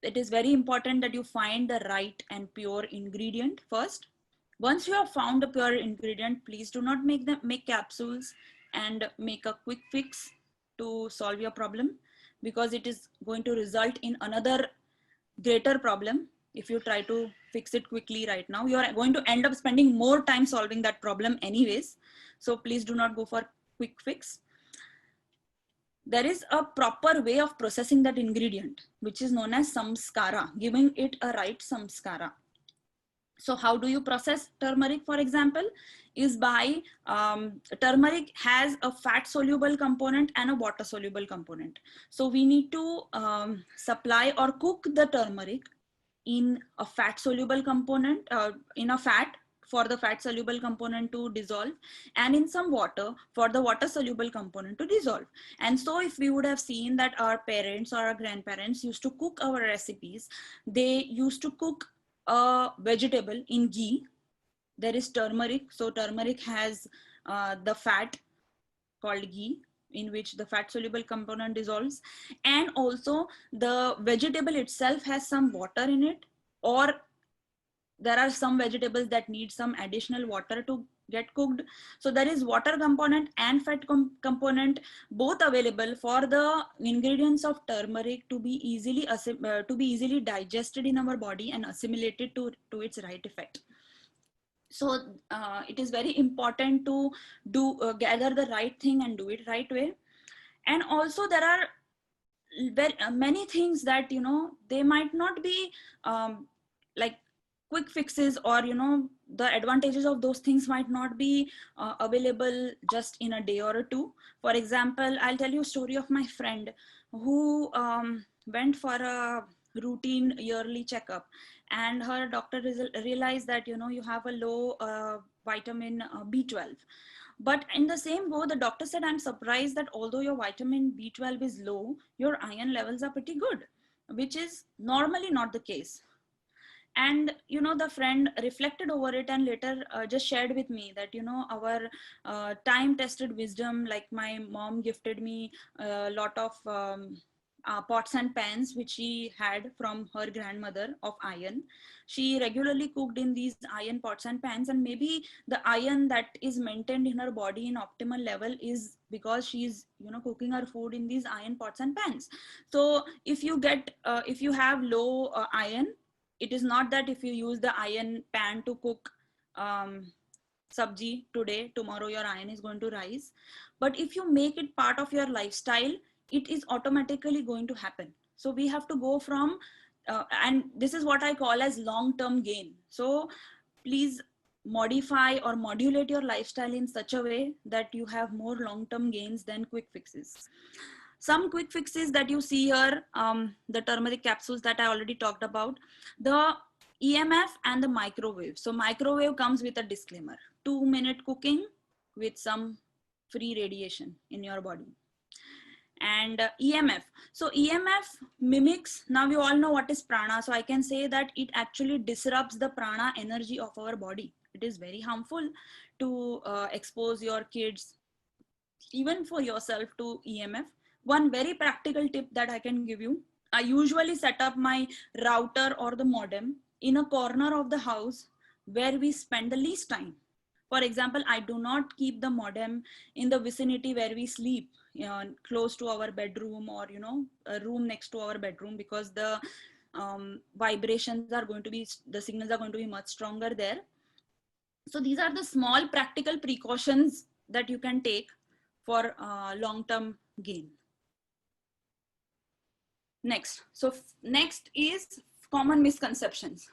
it is very important that you find the right and pure ingredient first. Once you have found the pure ingredient, please do not make capsules and make a quick fix to solve your problem, because it is going to result in another greater problem. If you try to fix it quickly right now, you are going to end up spending more time solving that problem anyways. So please do not go for quick fix. There is a proper way of processing that ingredient, which is known as samskara, giving it a right samskara. So how do you process turmeric, for example, is by turmeric has a fat soluble component and a water soluble component. So we need to supply or cook the turmeric in a fat soluble component, in a fat for the fat soluble component to dissolve, and in some water for the water soluble component to dissolve. And so if we would have seen that our parents or our grandparents used to cook our recipes, they used to cook a vegetable in ghee. There is turmeric, so turmeric has the fat called ghee, in which the fat soluble component dissolves, and also the vegetable itself has some water in it, or there are some vegetables that need some additional water to get cooked. So there is water component and fat component both available for the ingredients of turmeric to be easily digested in our body and assimilated to its right effect. So it is very important to gather the right thing and do it right way. And also there are many things that, you know, they might not be like quick fixes, or, you know, the advantages of those things might not be available just in a day or two. For example, I'll tell you a story of my friend who went for a routine yearly checkup, and her doctor realized that, you know, you have a low vitamin B12. But in the same go, the doctor said, I'm surprised that although your vitamin B12 is low, your iron levels are pretty good, which is normally not the case. And, you know, the friend reflected over it and later just shared with me that, you know, our time tested wisdom, like my mom gifted me a lot of pots and pans which she had from her grandmother of iron. She regularly cooked in these iron pots and pans, and maybe the iron that is maintained in her body in optimal level is because she's, you know, cooking her food in these iron pots and pans. So if you get if you have low iron, it is not that if you use the iron pan to cook sabji today, tomorrow your iron is going to rise. But if you make it part of your lifestyle, it is automatically going to happen. So we have to go from and this is what I call as long-term gain. So please modify or modulate your lifestyle in such a way that you have more long-term gains than quick fixes. Some quick fixes that you see here, the turmeric capsules that I already talked about, the EMF and the microwave. So microwave comes with a disclaimer: 2-minute cooking with some free radiation in your body. And EMF. So EMF mimics, now you all know what is prana. So I can say that it actually disrupts the prana energy of our body. It is very harmful to expose your kids, even for yourself, to EMF. One very practical tip that I can give you: I usually set up my router or the modem in a corner of the house where we spend the least time. For example, I do not keep the modem in the vicinity where we sleep, you know, close to our bedroom, or, you know, a room next to our bedroom, because the vibrations are going to be, the signals are going to be much stronger there. So these are the small practical precautions that you can take for long-term gain. Next, so next is common misconceptions.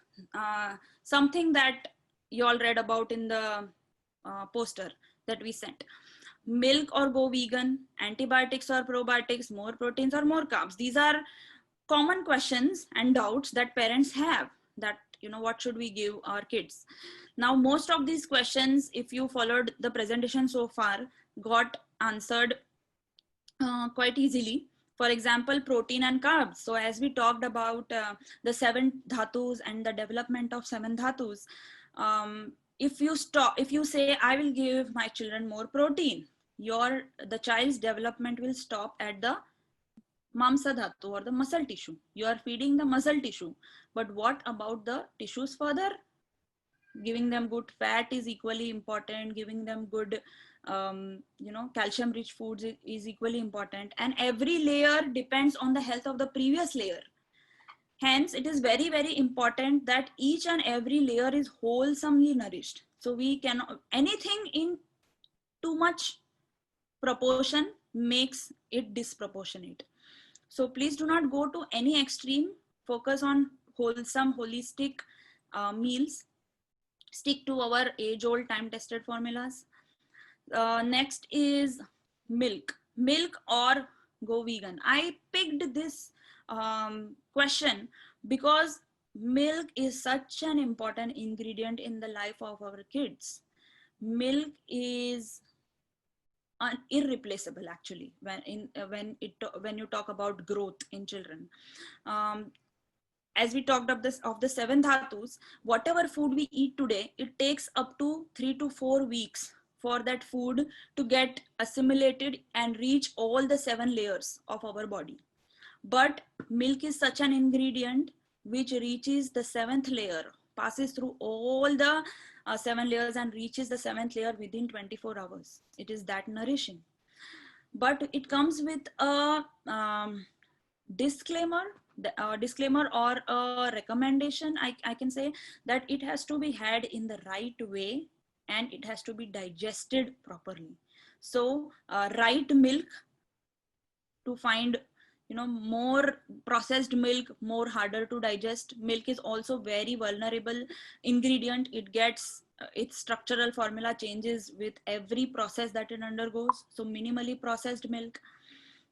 Something that you all read about in the poster that we sent: milk or go vegan, antibiotics or probiotics, more proteins or more carbs. These are common questions and doubts that parents have, that, you know, what should we give our kids? Now, most of these questions, if you followed the presentation so far, got answered quite easily. For example, protein and carbs. So as we talked about the 7 dhatus and the development of 7 dhatus, if you say, I will give my children more protein, the child's development will stop at the mamsa dhatu, or the muscle tissue. You are feeding the muscle tissue, but what about the tissues further? Giving them good fat is equally important. Giving them good you know, calcium rich foods is equally important, and every layer depends on the health of the previous layer. Hence, it is very, very important that each and every layer is wholesomely nourished. So we cannot, anything in too much proportion makes it disproportionate. So please do not go to any extreme. Focus on wholesome, holistic meals. stick to our age-old time-tested formulas. Next is milk or go vegan. I picked this question because milk is such an important ingredient in the life of our kids. Milk is irreplaceable actually when you talk about growth in children. As we talked of the seven dhatus, whatever food we eat today, it takes up to 3 to 4 weeks for that food to get assimilated and reach all the 7 layers of our body. But milk is such an ingredient which reaches the 7th layer, passes through all the 7 layers and reaches the 7th layer within 24 hours. It is that nourishing. But it comes with a disclaimer or a recommendation. I can say that it has to be had in the right way and it has to be digested properly. So right milk, to find more processed milk, more harder to digest. Milk is also very vulnerable ingredient. It gets its structural formula changes with every process that it undergoes. So minimally processed milk.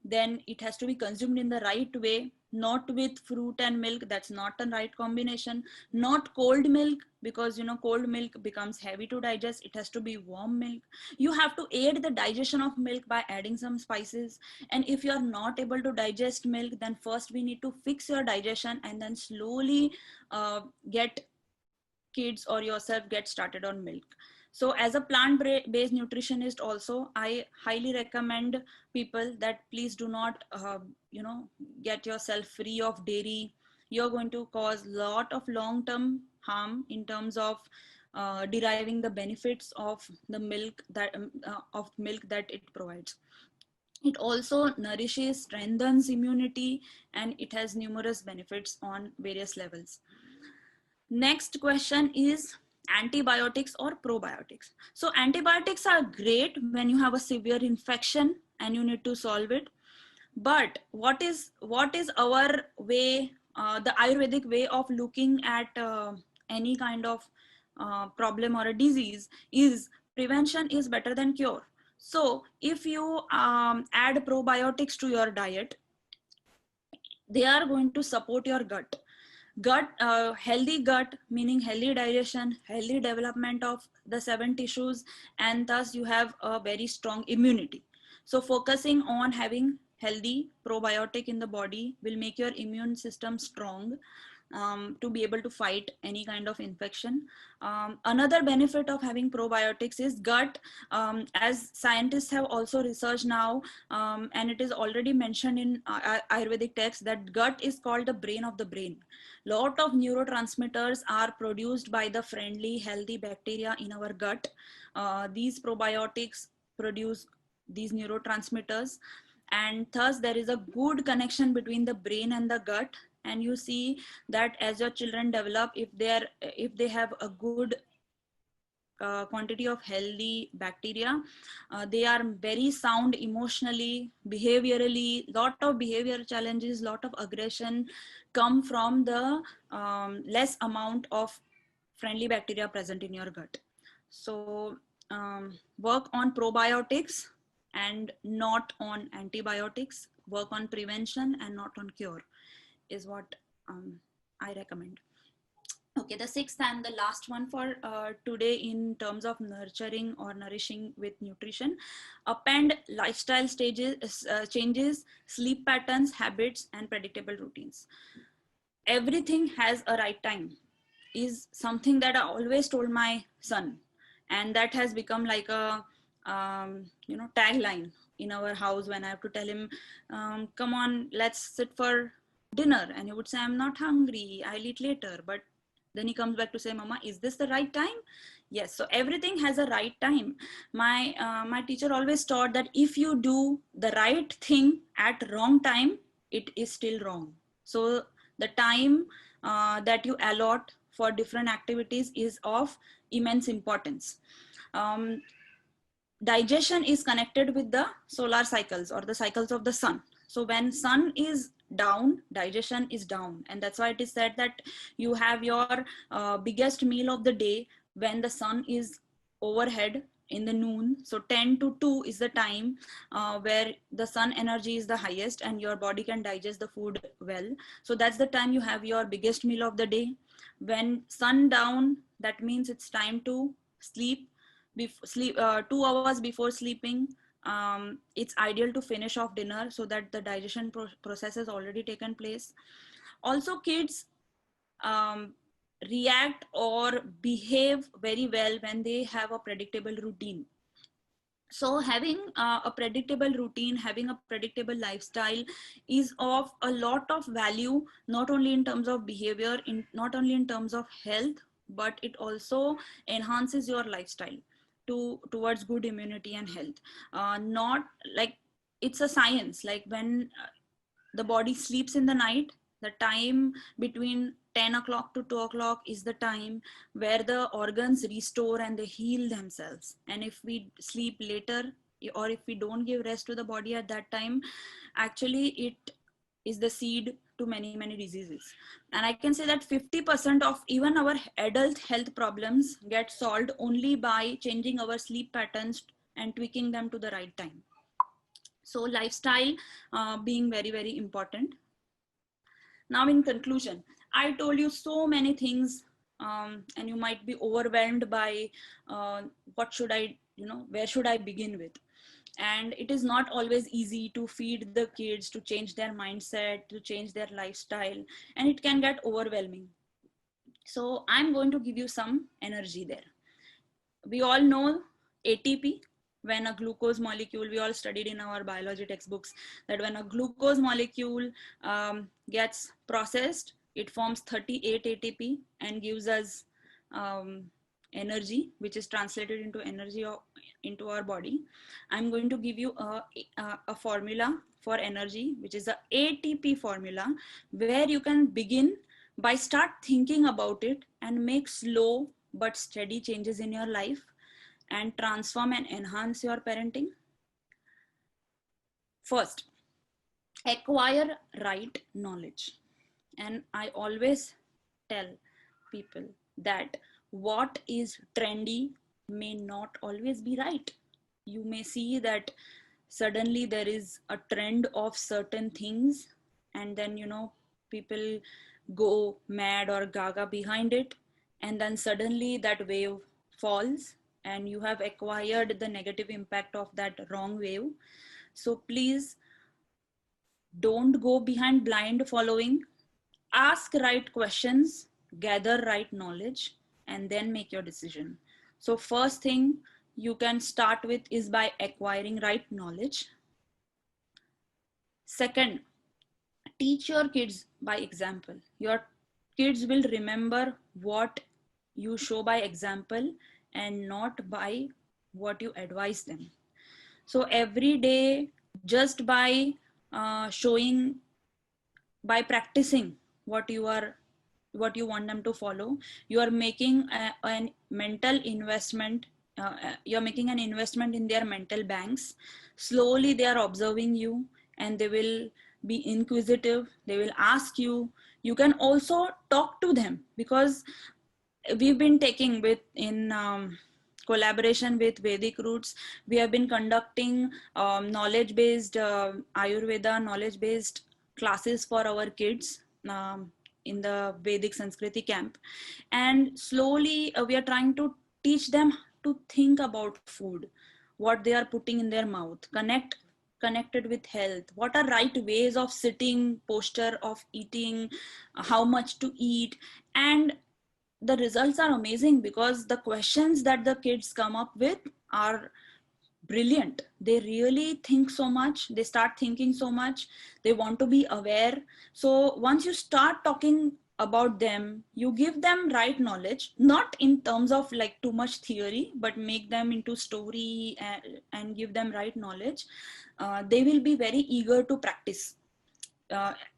Then it has to be consumed in the right way, not with fruit and milk. That's not the right combination. Not cold milk, because cold milk becomes heavy to digest. It has to be warm milk. You have to aid the digestion of milk by adding some spices. And if you're not able to digest milk, then first we need to fix your digestion and then slowly get kids or yourself get started on milk. So as a plant-based nutritionist also, I highly recommend people that please do not, get yourself free of dairy. You're going to cause a lot of long-term harm in terms of deriving the benefits of the milk that it provides. It also nourishes, strengthens immunity, and it has numerous benefits on various levels. Next question is antibiotics or probiotics. So antibiotics are great when you have a severe infection and you need to solve it. But what is our way, the Ayurvedic way of looking at any kind of problem or a disease is prevention is better than cure. So if you add probiotics to your diet, they are going to support your gut. Healthy gut meaning healthy digestion, healthy development of the 7 tissues, and thus you have a very strong immunity. So focusing on having healthy probiotic in the body will make your immune system strong, to be able to fight any kind of infection. Another benefit of having probiotics is gut, as scientists have also researched now, and it is already mentioned in Ayurvedic texts that gut is called the brain of the brain. Lot of neurotransmitters are produced by the friendly, healthy bacteria in our gut. These probiotics produce these neurotransmitters, and thus there is a good connection between the brain and the gut. And you see that as your children develop, if they have a good quantity of healthy bacteria, they are very sound emotionally, behaviorally. Lot of behavior challenges, lot of aggression come from the less amount of friendly bacteria present in your gut. So work on probiotics and not on antibiotics. Work on prevention and not on cure is what I recommend. Okay, the sixth and the last one for today in terms of nurturing or nourishing with nutrition: append lifestyle changes, sleep patterns, habits, and predictable routines. Everything has a right time is something that I always told my son, and that has become like a tagline in our house when I have to tell him, come on, let's sit for dinner, and he would say, I'm not hungry, I'll eat later. But then he comes back to say, Mama, is this the right time? Yes. So everything has a right time. My teacher always taught that if you do the right thing at wrong time, it is still wrong. So the time that you allot for different activities is of immense importance. Digestion is connected with the solar cycles or the cycles of the sun. So when sun is down, digestion is down, and that's why it is said that you have your biggest meal of the day when the sun is overhead in the noon. So 10 to 2 is the time where the sun energy is the highest and your body can digest the food well. So that's the time you have your biggest meal of the day. When sundown, that means it's time to sleep. 2 hours before sleeping, it's ideal to finish off dinner so that the digestion process has already taken place. Also, kids um, react or behave very well when they have a predictable routine. So having a predictable routine, having a predictable lifestyle is of a lot of value, not only in terms of behavior, not only in terms of health, but it also enhances your lifestyle towards good immunity and health. Not like, it's a science, like when the body sleeps in the night, the time between 10 o'clock to 2 o'clock is the time where the organs restore and they heal themselves. And if we sleep later, or if we don't give rest to the body at that time, actually it is the seed to many, many diseases. And I can say that 50% of even our adult health problems get solved only by changing our sleep patterns and tweaking them to the right time. So lifestyle being very, very important. Now, in conclusion, I told you so many things, and you might be overwhelmed by what should I, where should I begin with? And it is not always easy to feed the kids, to change their mindset, to change their lifestyle, and it can get overwhelming. So I'm going to give you some energy there. We all know ATP. When a glucose molecule, we all studied in our biology textbooks that when a glucose molecule gets processed, it forms 38 ATP and gives us energy, which is translated into energy into our body. I'm going to give you a formula for energy, which is the ATP formula, where you can begin by start thinking about it and make slow but steady changes in your life and transform and enhance your parenting. First, acquire right knowledge. And I always tell people that what is trendy may not always be right. You may see that suddenly there is a trend of certain things, and then people go mad or gaga behind it, and then suddenly that wave falls and you have acquired the negative impact of that wrong wave. So please don't go behind blind following. Ask right questions, gather right knowledge, and then make your decision. So first thing you can start with is by acquiring right knowledge. Second, teach your kids by example. Your kids will remember what you show by example and not by what you advise them. So every day, just by showing, by practicing what you want them to follow, you are making an mental investment. You're making an investment in their mental banks. Slowly they are observing you and they will be inquisitive. They will ask you. You can also talk to them, because we've been taking in collaboration with Vedic Roots, we have been conducting knowledge-based Ayurveda knowledge-based classes for our kids in the Vedic Sanskriti camp. And slowly we are trying to teach them to think about food, what they are putting in their mouth, connected with health, what are right ways of sitting, posture of eating, how much to eat. And the results are amazing, because the questions that the kids come up with are brilliant. They really think so much, they start thinking so much, they want to be aware. So once you start talking about them, you give them right knowledge, not in terms of like too much theory, but make them into story and give them right knowledge. They will be very eager to practice.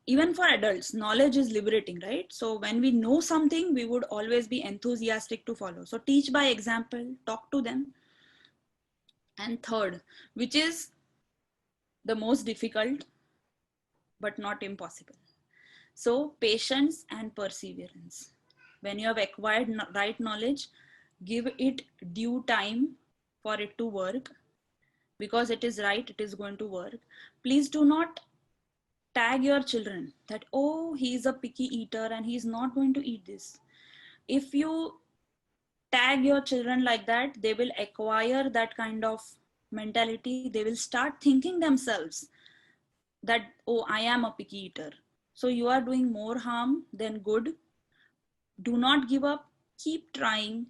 Even for adults, knowledge is liberating, right? So when we know something, we would always be enthusiastic to follow. So teach by example, talk to them. And third, which is the most difficult but not impossible, so patience and perseverance. When you have acquired right knowledge, give it due time for it to work, because it is right, it is going to work. Please do not tag your children that, oh, he's a picky eater and he's not going to eat this. If you tag your children like that, they will acquire that kind of mentality. They will start thinking themselves that, oh, I am a picky eater. So you are doing more harm than good. Do not give up, keep trying.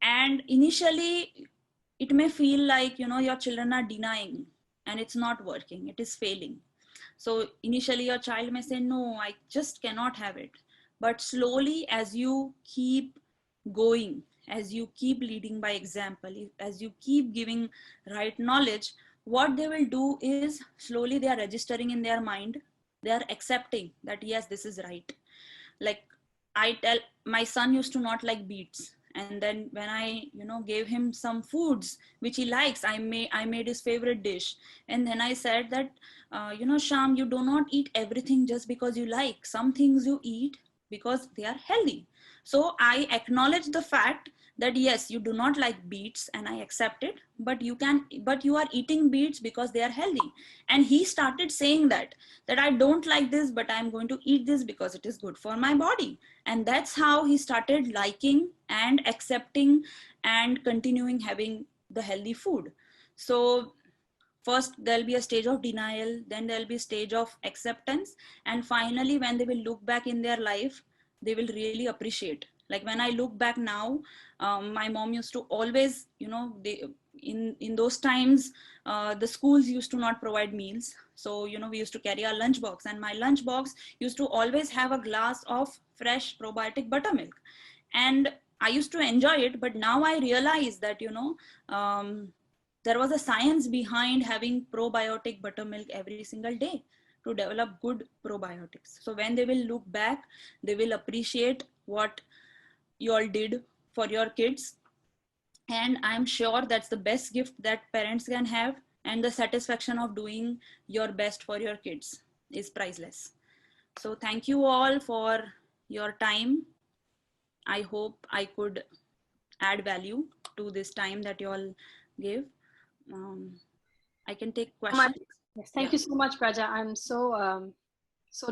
And initially it may feel like, your children are denying and it's not working, it is failing. So initially your child may say, no, I just cannot have it. But slowly, as you keep going, as you keep leading by example, as you keep giving right knowledge, what they will do is slowly they are registering in their mind, they are accepting that yes, this is right. Like, I tell, my son used to not like beets, and then when I gave him some foods which he likes, I made his favorite dish. And then I said that, Sham, you do not eat everything just because you like. Some things you eat because they are healthy. So I acknowledge the fact that yes, you do not like beets, and I accept it, but you are eating beets because they are healthy. And he started saying that I don't like this, but I'm going to eat this because it is good for my body. And that's how he started liking and accepting and continuing having the healthy food. So first there'll be a stage of denial, then there'll be a stage of acceptance, and finally when they will look back in their life, they will really appreciate. Like when I look back now, my mom used to always, in those times, the schools used to not provide meals. So, we used to carry our lunch box, and my lunch box used to always have a glass of fresh probiotic buttermilk. And I used to enjoy it, but now I realize that, there was a science behind having probiotic buttermilk every single day to develop good probiotics. So when they will look back, they will appreciate what you all did for your kids. And I'm sure that's the best gift that parents can have. And the satisfaction of doing your best for your kids is priceless. So thank you all for your time. I hope I could add value to this time that you all gave. I can take questions. Yes, thank you so much, Praja. I'm so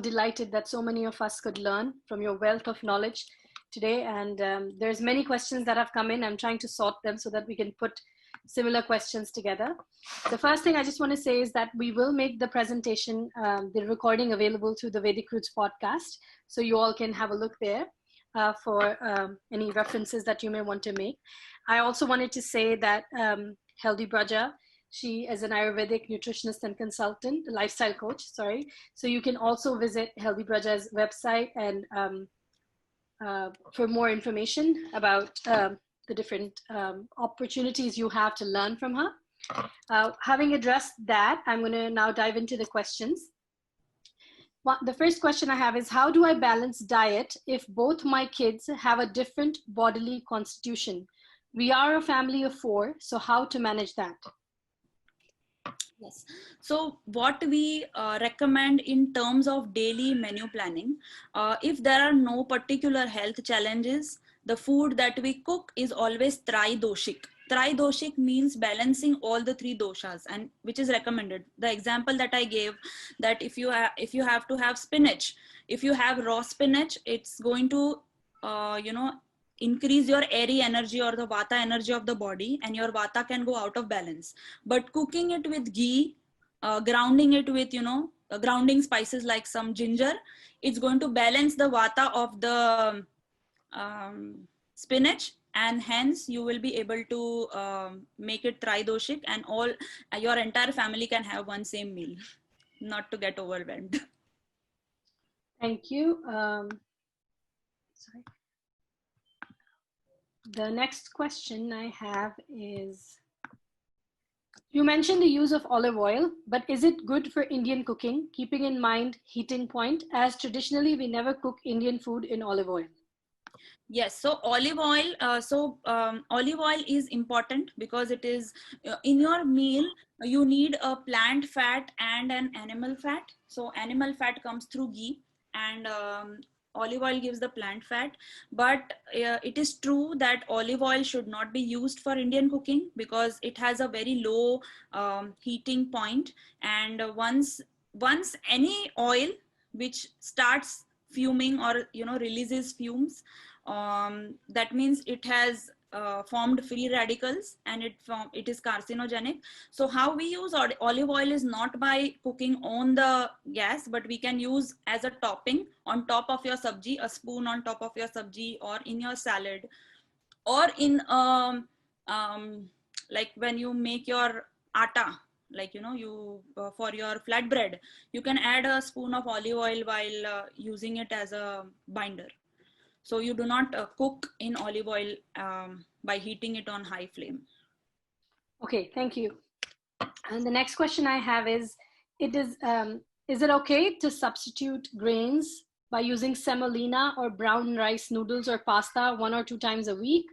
delighted that so many of us could learn from your wealth of knowledge today. And there's many questions that have come in. I'm trying to sort them so that we can put similar questions together. The first thing I just want to say is that we will make the presentation, the recording available through the Vedic Roots podcast. So you all can have a look there for any references that you may want to make. I also wanted to say that Healthy Braja, she is an Ayurvedic nutritionist and consultant, lifestyle coach, sorry. So you can also visit Healthy Braja's website and for more information about the different opportunities you have to learn from her. Having addressed that, I'm going to now dive into the questions. The first question I have is, how do I balance diet if both my kids have a different bodily constitution? We are a family of 4, so how to manage that? Yes. So what we recommend in terms of daily menu planning, if there are no particular health challenges, the food that we cook is always tridoshik. Tridoshik means balancing all the 3 doshas, and which is recommended. The example that I gave, that if you have to have spinach, if you have raw spinach, it's going to increase your airy energy or the vata energy of the body, and your vata can go out of balance. But cooking it with ghee, grounding it with grounding spices like some ginger, it's going to balance the vata of the spinach, and hence you will be able to make it tridoshik, and all your entire family can have one same meal, not to get overwhelmed. Thank you. Sorry. The next question I have is, you mentioned the use of olive oil, but is it good for Indian cooking, keeping in mind heating point, as traditionally we never cook Indian food in olive oil? Yes, so olive oil. Olive oil is important because it is in your meal. You need a plant fat and an animal fat. So animal fat comes through ghee, and olive oil gives the plant fat, but it is true that olive oil should not be used for Indian cooking because it has a very low heating point, and once any oil which starts fuming or releases fumes, that means it has formed free radicals, and it is carcinogenic. So how we use olive oil is not by cooking on the gas, but we can use as a topping on top of your sabji, a spoon on top of your sabji, or in your salad, or in like when you make your atta, like you for your flatbread, you can add a spoon of olive oil while using it as a binder. So you do not cook in olive oil by heating it on high flame. Okay, thank you. And the next question I have is it okay to substitute grains by using semolina or brown rice noodles or pasta 1 or 2 times a week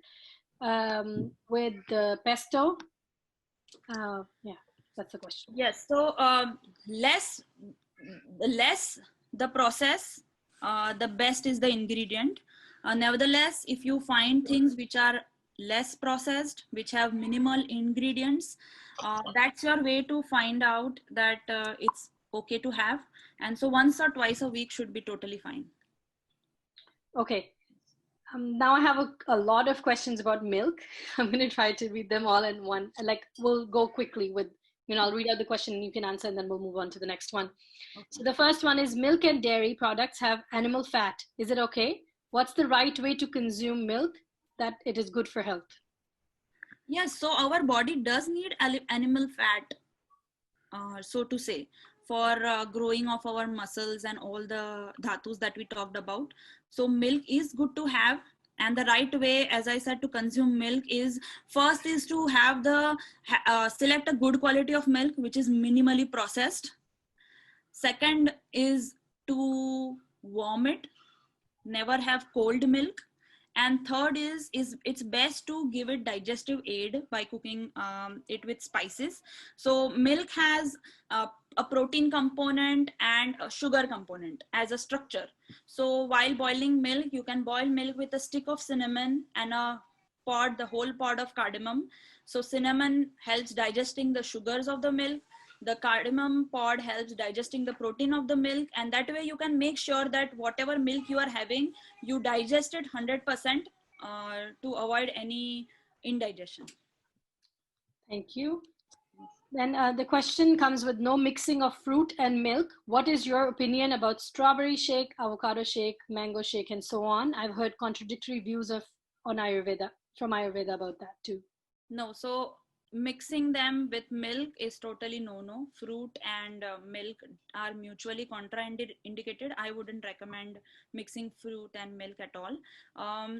with pesto? Yeah, that's the question. Yes, so less the process, the best is the ingredient. Nevertheless, if you find things which are less processed, which have minimal ingredients, that's your way to find out that it's okay to have. And so once or twice a week should be totally fine. Okay. Now I have a lot of questions about milk. I'm going to try to read them all in one. Like, we'll go quickly with, I'll read out the question and you can answer, and then we'll move on to the next one. Okay. So the first one is, milk and dairy products have animal fat. Is it okay? What's the right way to consume milk that it is good for health? Yes, so our body does need animal fat, so to say, for growing of our muscles and all the dhatus that we talked about. So milk is good to have, and the right way, as I said, to consume milk is, first is to have select a good quality of milk which is minimally processed. Second is to warm it, never have cold milk. And third is it's best to give it digestive aid by cooking it with spices. So milk has a protein component and a sugar component as a structure. So while boiling milk, you can boil milk with a stick of cinnamon and the whole pod of cardamom. So cinnamon helps digesting the sugars of the milk. The cardamom pod helps digesting the protein of the milk, and that way you can make sure that whatever milk you are having, you digest it 100% to avoid any indigestion. Thank you. Then the question comes with, no mixing of fruit and milk. What is your opinion about strawberry shake, avocado shake, mango shake, and so on? I've heard contradictory views from Ayurveda about that too. No, so mixing them with milk is totally no. Fruit and milk are mutually contraindicated. I wouldn't recommend mixing fruit and milk at all.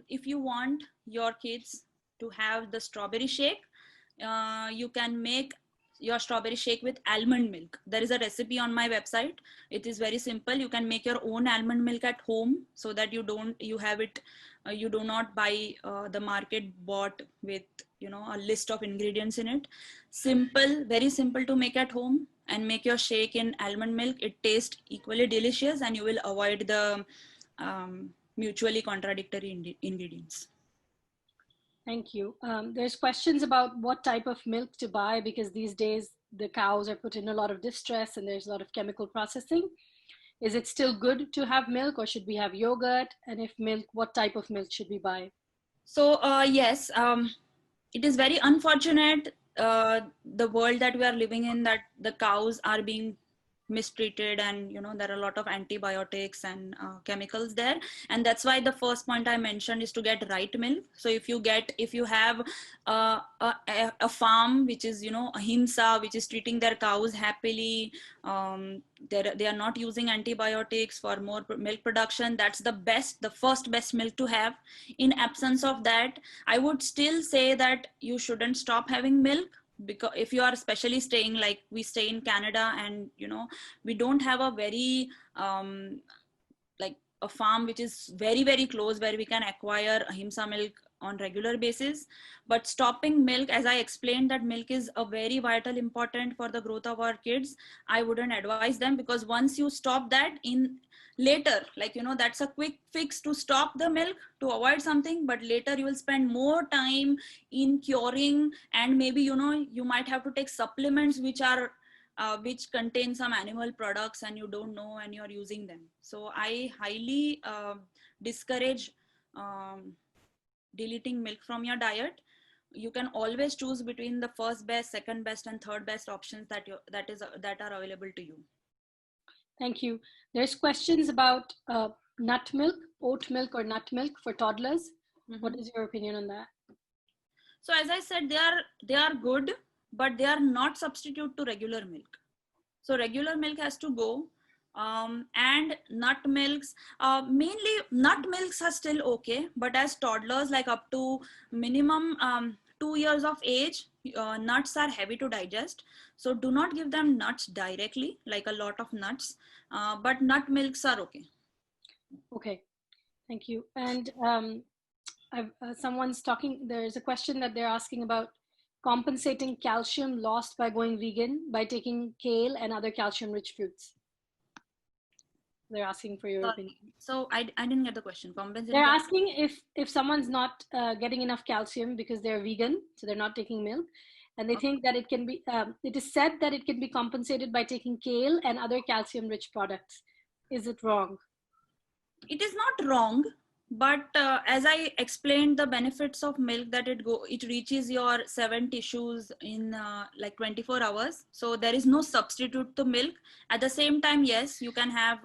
If you want your kids to have the strawberry shake, you can make your strawberry shake with almond milk. There is a recipe on my website. It is very simple. You can make your own almond milk at home, so that you do not buy the market bought with a list of ingredients in it. Simple, very simple to make at home, and make your shake in almond milk. It tastes equally delicious, and you will avoid the mutually contradictory ingredients. Thank you. There's questions about what type of milk to buy, because these days the cows are put in a lot of distress and there's a lot of chemical processing. Is it still good to have milk, or should we have yogurt? And if milk, what type of milk should we buy? So yes, it is very unfortunate, the world that we are living in, that the cows are being mistreated, and there are a lot of antibiotics and chemicals there, and that's why the first point I mentioned is to get right milk. So if you have a farm which is ahimsa, which is treating their cows happily, they are not using antibiotics for more milk production, that's the first best milk to have. In absence of that, I would still say that you shouldn't stop having milk, because if you are especially staying, like we stay in Canada, and we don't have a very like a farm which is very very close where we can acquire ahimsa milk on regular basis. But stopping milk, as I explained, that milk is a very vital important for the growth of our kids, I wouldn't advise them, because once you stop that, in later, like, you know, that's a quick fix to stop the milk to avoid something, but later you will spend more time in curing, and maybe, you know, you might have to take supplements which are which contain some animal products and you don't know and you're using them. So I highly discourage deleting milk from your diet. You can always choose between the first best, second best, and third best options that are available to you. Thank you. There's questions about nut milk, oat milk, or nut milk for toddlers. Mm-hmm. What is your opinion on that? So as I said, they are good, but they are not substitute to regular milk. So regular milk has to go. And nut milks, mainly nut milks are still okay, but as toddlers, like up to minimum 2 years of age, nuts are heavy to digest. So do not give them nuts directly, like a lot of nuts, but nut milks are okay. Okay, thank you. And someone's talking, there's a question that they're asking about compensating calcium lost by going vegan by taking kale and other calcium rich fruits. They're asking for your opinion. So I didn't get the question. They're asking if someone's not getting enough calcium because they're vegan, so they're not taking milk, and they think that it can be, it is said that it can be compensated by taking kale and other calcium rich products. Is it wrong? It is not wrong, but as I explained the benefits of milk, that it reaches your 7 tissues in like 24 hours. So there is no substitute to milk. At the same time, yes, you can have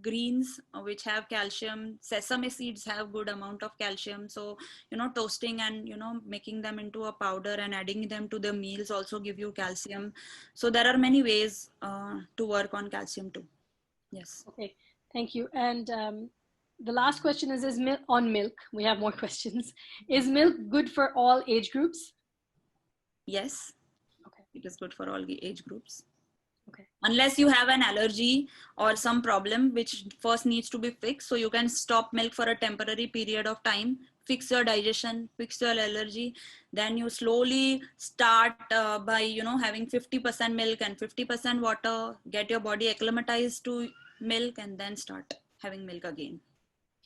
greens which have calcium. Sesame seeds have good amount of calcium. So, you know, toasting and, you know, making them into a powder and adding them to the meals also give you calcium. So there are many ways to work on calcium too. Yes. Okay, thank you. And the last question is milk on milk. We have more questions. Is milk good for all age groups? Yes. Okay. It is good for all age groups. Okay. Unless you have an allergy or some problem which first needs to be fixed. So you can stop milk for a temporary period of time, fix your digestion, fix your allergy. Then you slowly start by, you know, having 50% milk and 50% water, get your body acclimatized to milk, and then start having milk again.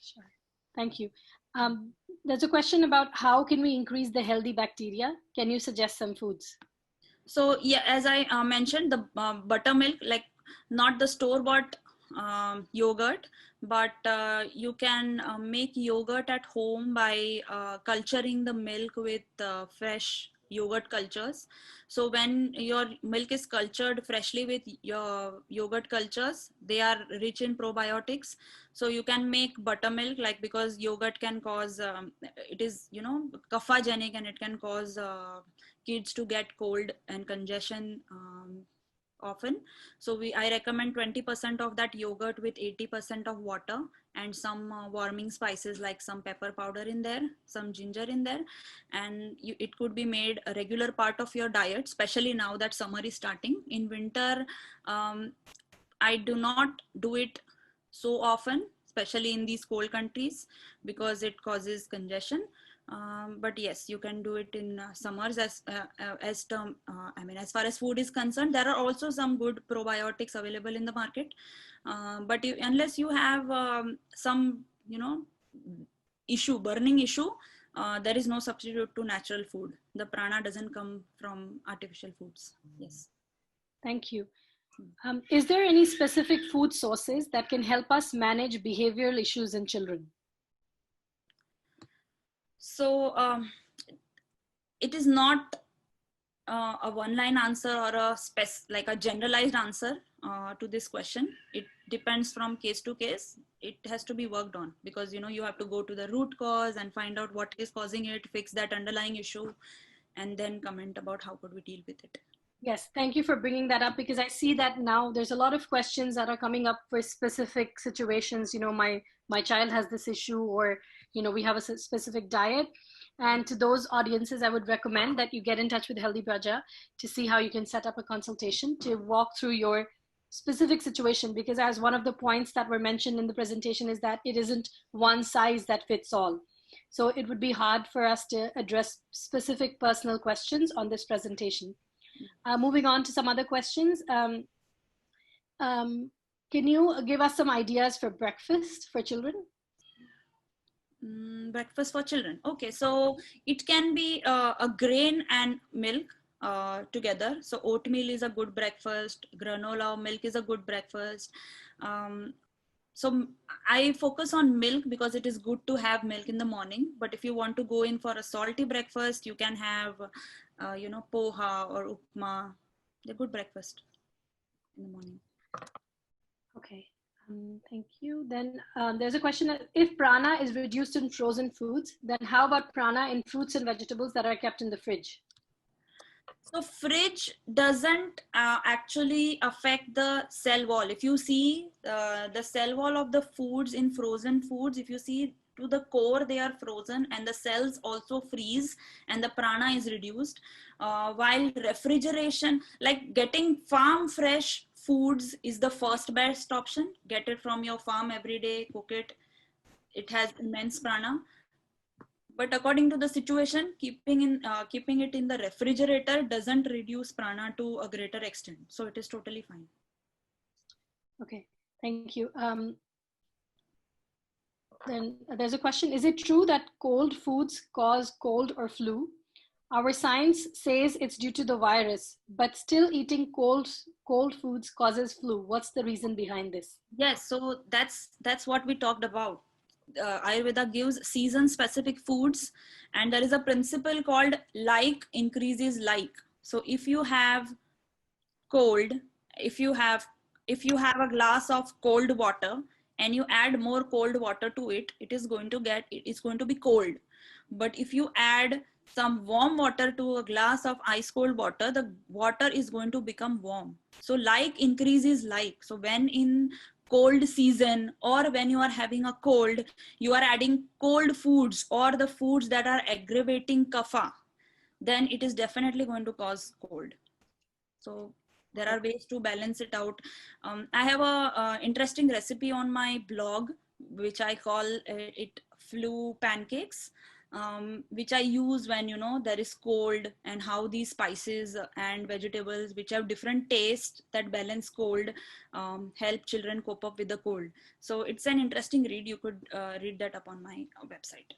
Sure. Thank you. There's a question about how can we increase the healthy bacteria? Can you suggest some foods? So yeah, as I mentioned, the buttermilk, like not the store-bought yogurt, but you can make yogurt at home by culturing the milk with fresh yogurt cultures. So when your milk is cultured freshly with your yogurt cultures, they are rich in probiotics. So you can make buttermilk, like, because yogurt can cause it is, you know, caphagenic, and it can cause kids to get cold and congestion often. So I recommend 20% of that yogurt with 80% of water and some warming spices like some pepper powder in there, some ginger in there, and it could be made a regular part of your diet, especially now that summer is starting. In winter, I do not do it so often, especially in these cold countries, because it causes congestion. But yes, you can do it in summers as far as food is concerned. There are also some good probiotics available in the market, but unless you have some, you know, burning issue, there is no substitute to natural food. The prana doesn't come from artificial foods. Yes. Thank you. Is there any specific food sources that can help us manage behavioral issues in children? So it is not a one-line answer or a generalized answer to this question. It depends from case to case. It has to be worked on, because, you know, you have to go to the root cause and find out what is causing it, fix that underlying issue, and then comment about how could we deal with it. Yes, thank you for bringing that up, because I see that now there's a lot of questions that are coming up for specific situations. You know, my child has this issue, or, you know, we have a specific diet. And to those audiences, I would recommend that you get in touch with Healthy Braja to see how you can set up a consultation to walk through your specific situation, because as one of the points that were mentioned in the presentation is that it isn't one size that fits all. So it would be hard for us to address specific personal questions on this presentation. Moving on to some other questions. Can you give us some ideas for breakfast for children? Breakfast for children. Okay, so it can be a grain and milk together. So oatmeal is a good breakfast. Granola milk is a good breakfast. So I focus on milk because it is good to have milk in the morning. But if you want to go in for a salty breakfast, you can have, poha or upma. They're good breakfast in the morning. Okay, thank you. Then there's a question, if prana is reduced in frozen foods, then how about prana in fruits and vegetables that are kept in the fridge? So fridge doesn't actually affect the cell wall. If you see the cell wall of the foods in frozen foods, if you see to the core, they are frozen and the cells also freeze and the prana is reduced. While refrigeration, like getting farm fresh foods is the first best option. Get it from your farm every day, cook it. It has immense prana. But according to the situation, keeping it in the refrigerator doesn't reduce prana to a greater extent. So it is totally fine. Okay, thank you. Then there's a question, is it true that cold foods cause cold or flu? Our science says it's due to the virus, but still eating cold foods causes flu. What's the reason behind this? Yes, so that's what we talked about. Ayurveda gives season specific foods, and there is a principle called like increases like. So if you have cold, if you have a glass of cold water and you add more cold water to it, it's going to be cold. But if you add some warm water to a glass of ice cold water, the water is going to become warm. So like increases like. So when in cold season or when you are having a cold, you are adding cold foods or the foods that are aggravating kapha, then it is definitely going to cause cold. So there are ways to balance it out. I have a interesting recipe on my blog, which I call it flu pancakes, which I use when, there is cold, and how these spices and vegetables, which have different tastes that balance cold, help children cope up with the cold. So it's an interesting read. You could read that up on my website.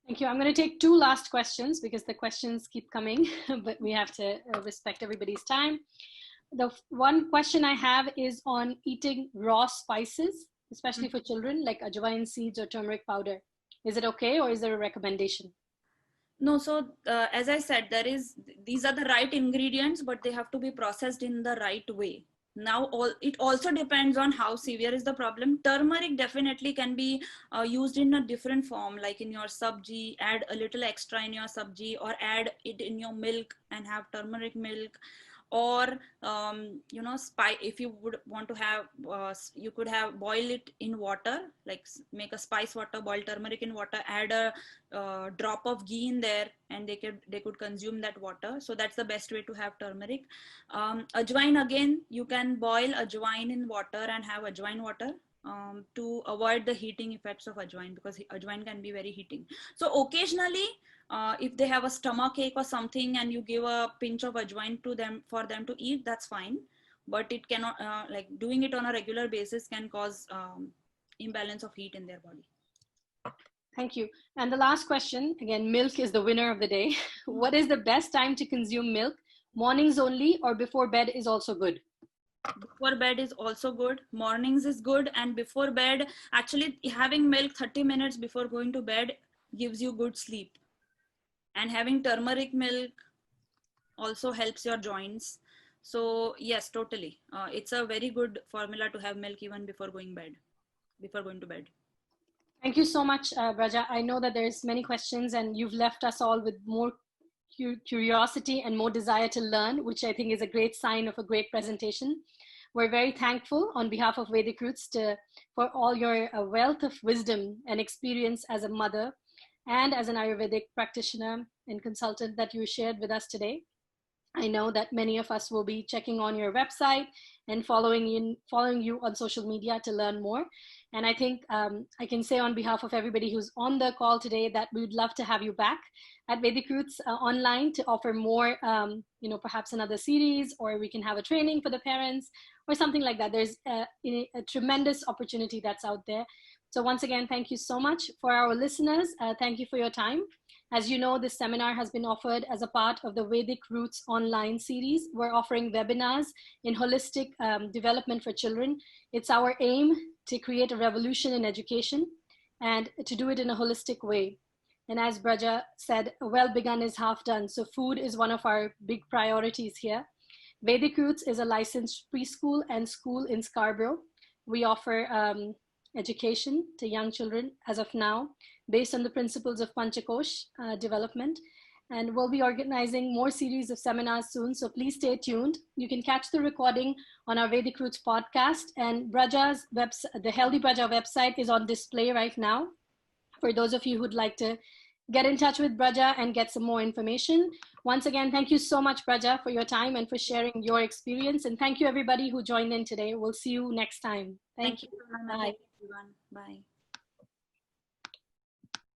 Thank you. I'm going to take two last questions because the questions keep coming, but we have to respect everybody's time. The one question I have is on eating raw spices, especially for children, like ajwain seeds or turmeric powder. Is it okay, or is there a recommendation? No, so as I said, these are the right ingredients, but they have to be processed in the right way. Now, it also depends on how severe is the problem. Turmeric definitely can be used in a different form, like in your sabji, add a little extra in your sabji, or add it in your milk and have turmeric milk. Or if you would want to have, you could have boil it in water, like make a spice water, boil turmeric in water, add a drop of ghee in there, and they could consume that water. So that's the best way to have turmeric. Ajwain, again, you can boil ajwain in water and have ajwain water, to avoid the heating effects of ajwain, because ajwain can be very heating. So occasionally, if they have a stomach ache or something and you give a pinch of ajwain to them for them to eat, that's fine. But it cannot, like doing it on a regular basis can cause imbalance of heat in their body. Thank you. And the last question, again, milk is the winner of the day. What is the best time to consume milk? Mornings only, or before bed is also good? Before bed is also good. Mornings is good. And before bed, actually having milk 30 minutes before going to bed gives you good sleep. And having turmeric milk also helps your joints. So yes, totally. It's a very good formula to have milk even before going to bed. Thank you so much, Braja. I know that there's many questions and you've left us all with more curiosity and more desire to learn, which I think is a great sign of a great presentation. We're very thankful on behalf of Vedic Roots for all your wealth of wisdom and experience as a mother and as an Ayurvedic practitioner and consultant that you shared with us today. I know that many of us will be checking on your website and following you on social media to learn more. And I think I can say on behalf of everybody who's on the call today that we would love to have you back at Vedic Roots online to offer more, perhaps another series, or we can have a training for the parents or something like that. There's a tremendous opportunity that's out there. So once again, thank you so much. For our listeners, thank you for your time. As you know, this seminar has been offered as a part of the Vedic Roots online series. We're offering webinars in holistic development for children. It's our aim to create a revolution in education and to do it in a holistic way. And as Braja said, well begun is half done. So food is one of our big priorities here. Vedic Roots is a licensed preschool and school in Scarborough. We offer education to young children as of now, based on the principles of Panchakosh development. And we'll be organizing more series of seminars soon, so please stay tuned. You can catch the recording on our Vedic Roots podcast, and Braja's website, the Healthy Braja website, is on display right now for those of you who'd like to get in touch with Braja and get some more information. Once again, thank you so much, Braja, for your time and for sharing your experience. And thank you, everybody who joined in today. We'll see you next time. Thank you. Thank you, everyone. Bye.